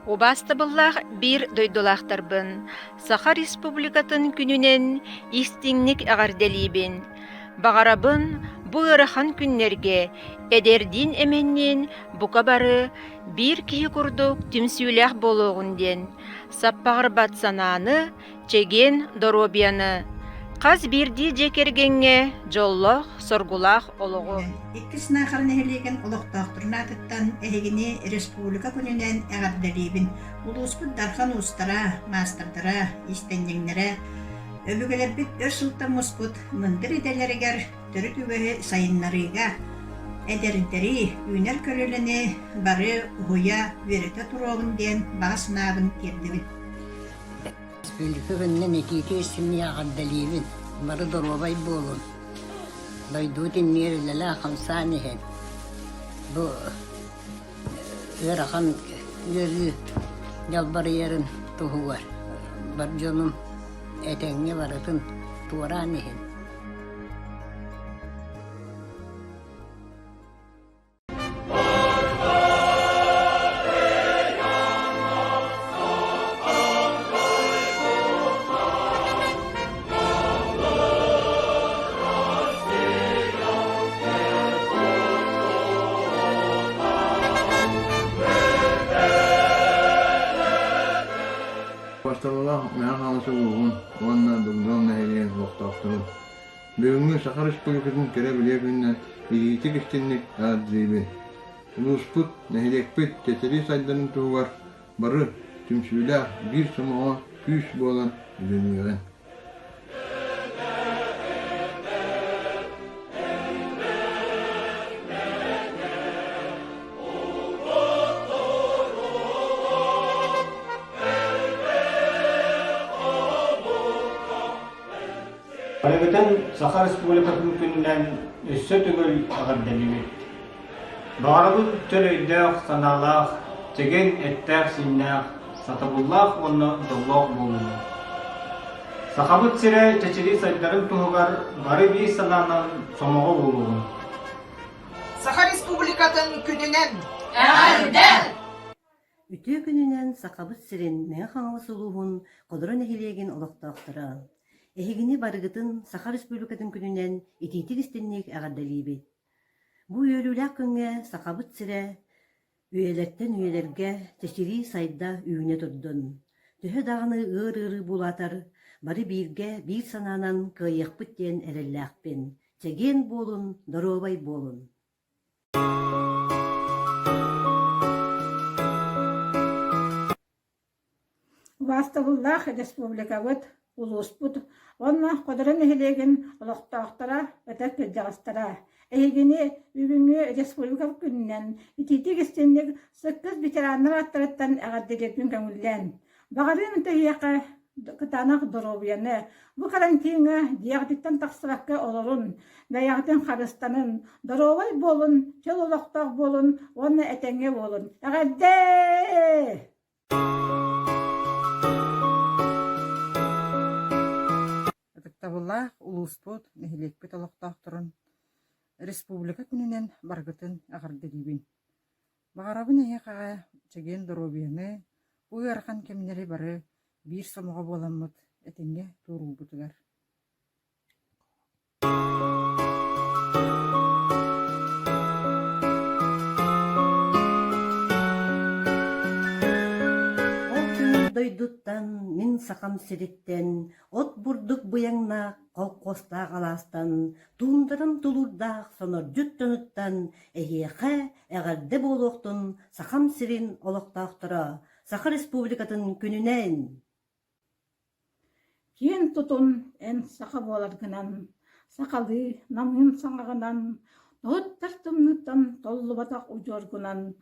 Обасты бұллақ бір дойдулақтарбын. Саха республикатын күнінен истіңнік әғарделейбін. Бағарабын бұ ырыхан күннерге әдердин әменнен бұқа бары бір кихи күрдік түмсүйләқ болуғынден. Саппағыр батсананы, чеген доробияны. Қаз бірді жекергенге жоллық, соргулақ олығы. Иккіс нақарын әхелеген олықтақтырына тұттан әхегіне республика күнінен әғарделейбін. Улуспыт дархан ұстара, мастырдыра, истендеңнері, өбігілер біт өр сұлтан мұспыт, мұндыр еделерігер, түрі түбі сайынларыға, әдеріндері үйнер көліліні бары ұғыя вереті тұруғын ден бағасынағын кердібін. Республика күннен әкеке үстімне ағардалейбін, бары дұрабай болын. Дойдудын мерілілі қамсан ехен. Бұл өр ағам өзі жалбары ерін тұғы бар. Бар жоным әтәңе баратын туаран ехен. Бүгінгі Саха Республикасын кәрі білегінен егейтік істенлік әдзейбі. Улуспыт, нәхелекпет, тәтері сайдарын туғар, бары түмсүйлі бір самаға күш болан үйленген. Барыбытын Саха Республикасын күнінен өссө түгіл ағырделігі. Бағарабын төр өйдіғ, саналақ, теген әттәқ синнәқ, сатабуллақ оны доллақ болуы. Сахабыт сире чечили сайдарын туғығар бары бей сананан сомоғы болуы. Саха Республикатын күнінен ағырдел! Үтө күнінен Сахабыт сирен мәң қаңғы сұлуғын қодырын әхилеген олықтақтыра. Эхигини барыгытын Саха Республикатын күнүнен ититик истенник ағардалибит. Бу үйөлүләк күнгө Сахабыт сире үйелерттен үйелерге тешири сайда үйүнө турдун. Төһө дагыны ыр-ыры булатар, бары бирге бир сананан кыйыкпыт диен эрелләкпин. Чеген болун, доробай болун. Вастагуллах республикабыт улуспут, онна қодырын эхилеген олықтақтара, өтәк көлжағыстара. Эхигені бүгінгі республика күнінен ититик істенлік сыққыз ветерандар аттарыттан әғадделепін көңілден. Бағарын тәйеқі кытанақ дұробияны, бұ карантинға диағдеттен тақсыраққа олырын, бәяғден қарыстанын, дұробай болын, чел олықтақ болын, онна әтәңе болын. Әғадде! Табыллах улуспут нехилекпит олохтоохторун республика күнүнен баргытын агардырибин. Багарабын эйэкаға чеген доробияны уйархан кемнери бары бир сомого боламмыт этинге туурубутугар. Дойдуттан, мин сақам сириттен, от бурдук буяңна, колкоста қаластан, туындырым тулурдақ, сонор жүттөнүттан, эхиэхэ, эгерде болуқтун, сақам сирин олықтақтыра, Саха Республикатын күнүнен. Кен тутун эн саха боларгынан, сақалы намын саңағынан, ноғыттар тымныттан толлу батақ ұжоргынан,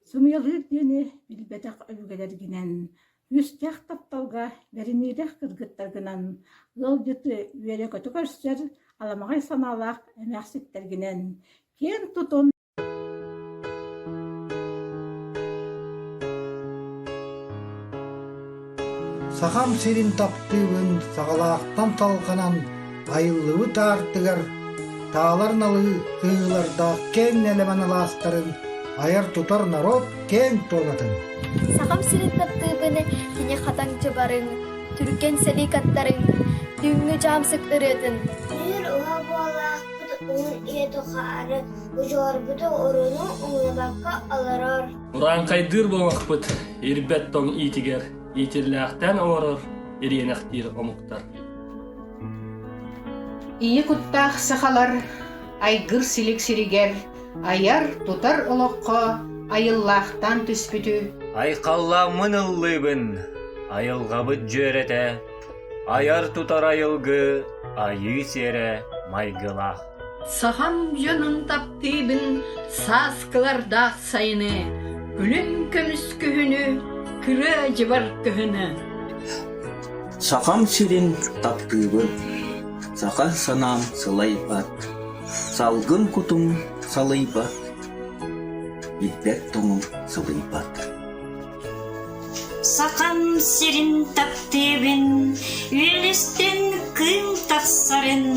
сумиялыр дені билбетақ өвгелергінен, үстяқ тапталға берінейдек кыргыттаргынан, ыл жүті үйере көті көрсер, аламағай саналақ әмәқсеттергінен. Кен тутун Сахам сирин таптыыбын сагалаактан талканан айыллыбы таартыгар таалар налы ыыларда кең нелеман алаастарын аяр тутар народ кең тонатын. Сахам сирин таптыыбыны кене хатаң чыбарын, түркен селикаттарын, дүңгü жамсык ырытын. Үйір уға болақ бұд ұн еті қары, ұжор бұды ұрыны ұңылабаққа аларар. Уран қайдыр болмақ бұд, ербет тоң итігер. Итерләқтен орыр, еренәқтер омуқтар. Ие күттақ сақалар, айгыр силик сиригер, аяр тутар олоққа, айыллақтан түспүтү. Айқалла мыныллыбын, айылғабыт жөрете, аяр тутар айылғы, айы сере майгылақ. Сахам жөнін таптыбын, саскылардақ сайыны, күлім көміс күхіні, күрі жыбар күхіні. Сахам сирин таптыбын, сақа санам сылайбат, салгын кутум салайбат, идбет тоңым сылайбат. Сахам сирин таптыбын, үйлістен күн тақсарын,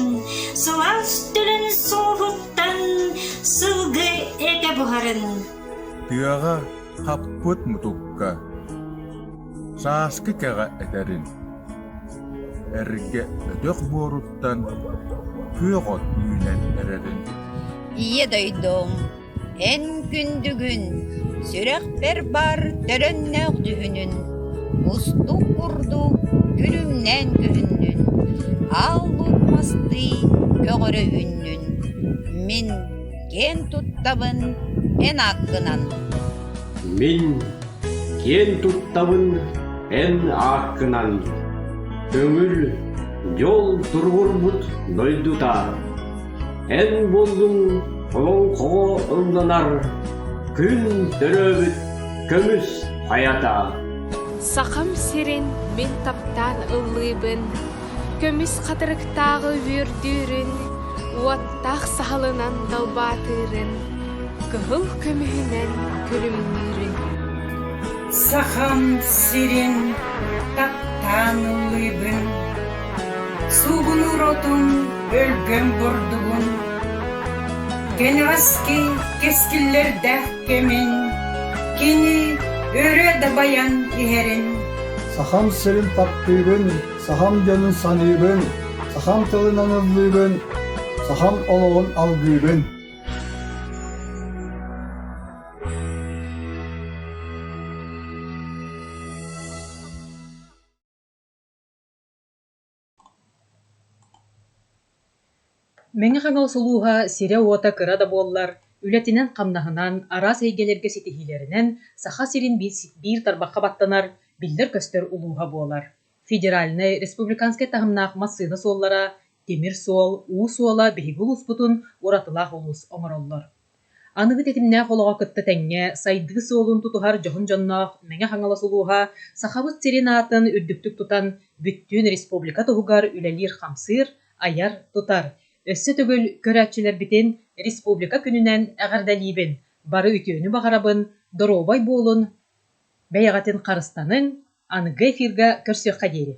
сылас түлін соғыттан сылғы әте бұғарын. Тыаға қаппыт мұтукка, сааскы кәға әтәрін, әрге өтөк боруттан күйоғот үйінен әрәрін. Ие дойдом, ән күндігін, сүрек бер бар төрөннәк дүхінін, ұсту құрду күлімнен күхіннін, ал ұлмасты көгірі үннін, мен кен туттабын ән аққынан. Мен кен туттабын ән аққынан, көңіл жол тұрғыр бұд дойдута, ән болдың қолың қоғы ұлданар, күн төрөбіт көміс қаята. Сақам сирин мен таптан ұллыбын, көміс қатырықтағы үрдүрін, уаттақ сағылынан далбатырын, кығыл көмігінен күлімнерін. Сахам сирин таптан ұллыбын, суғын ұротын өлгөн бордуғын, кенеғаски кескілерді кемін, кені өреді баян ехерін. Сахам сирин таптыыбын, сахам жөнүн саныыбын, сахам тылынан ыллыыбын, сахам олоғын алгыыбын. Меңе қаңал сұлуға сире ота кыра да боллар, үлетінен қамнағынан, арас әйгелерге сетихилерінен саха сирин бир тарбаққа баттанар, билдер көстер улуға болар. Федеральный, республиканский тағымнақ массыны соллара, темир сол, уу сола бейгул успутун оратылақ олус оңыроллар. Анығы тетімнәқ олуға кытты тәңе, сайдығы солун тутухар жоғын жоннақ, меңе қаңала сұлуға сахабыт сирин атын үрдіктік тутан бүттін республика тұғығар үлелер қамсыр, аяр тутар. Өссө төгөл көрәтчілер бітен республика күнінен әғардалибін, бары үтіөні бағарабын, доробай болын, бәйағатын қарыстанын, анығы эфирға көрсөк қадері.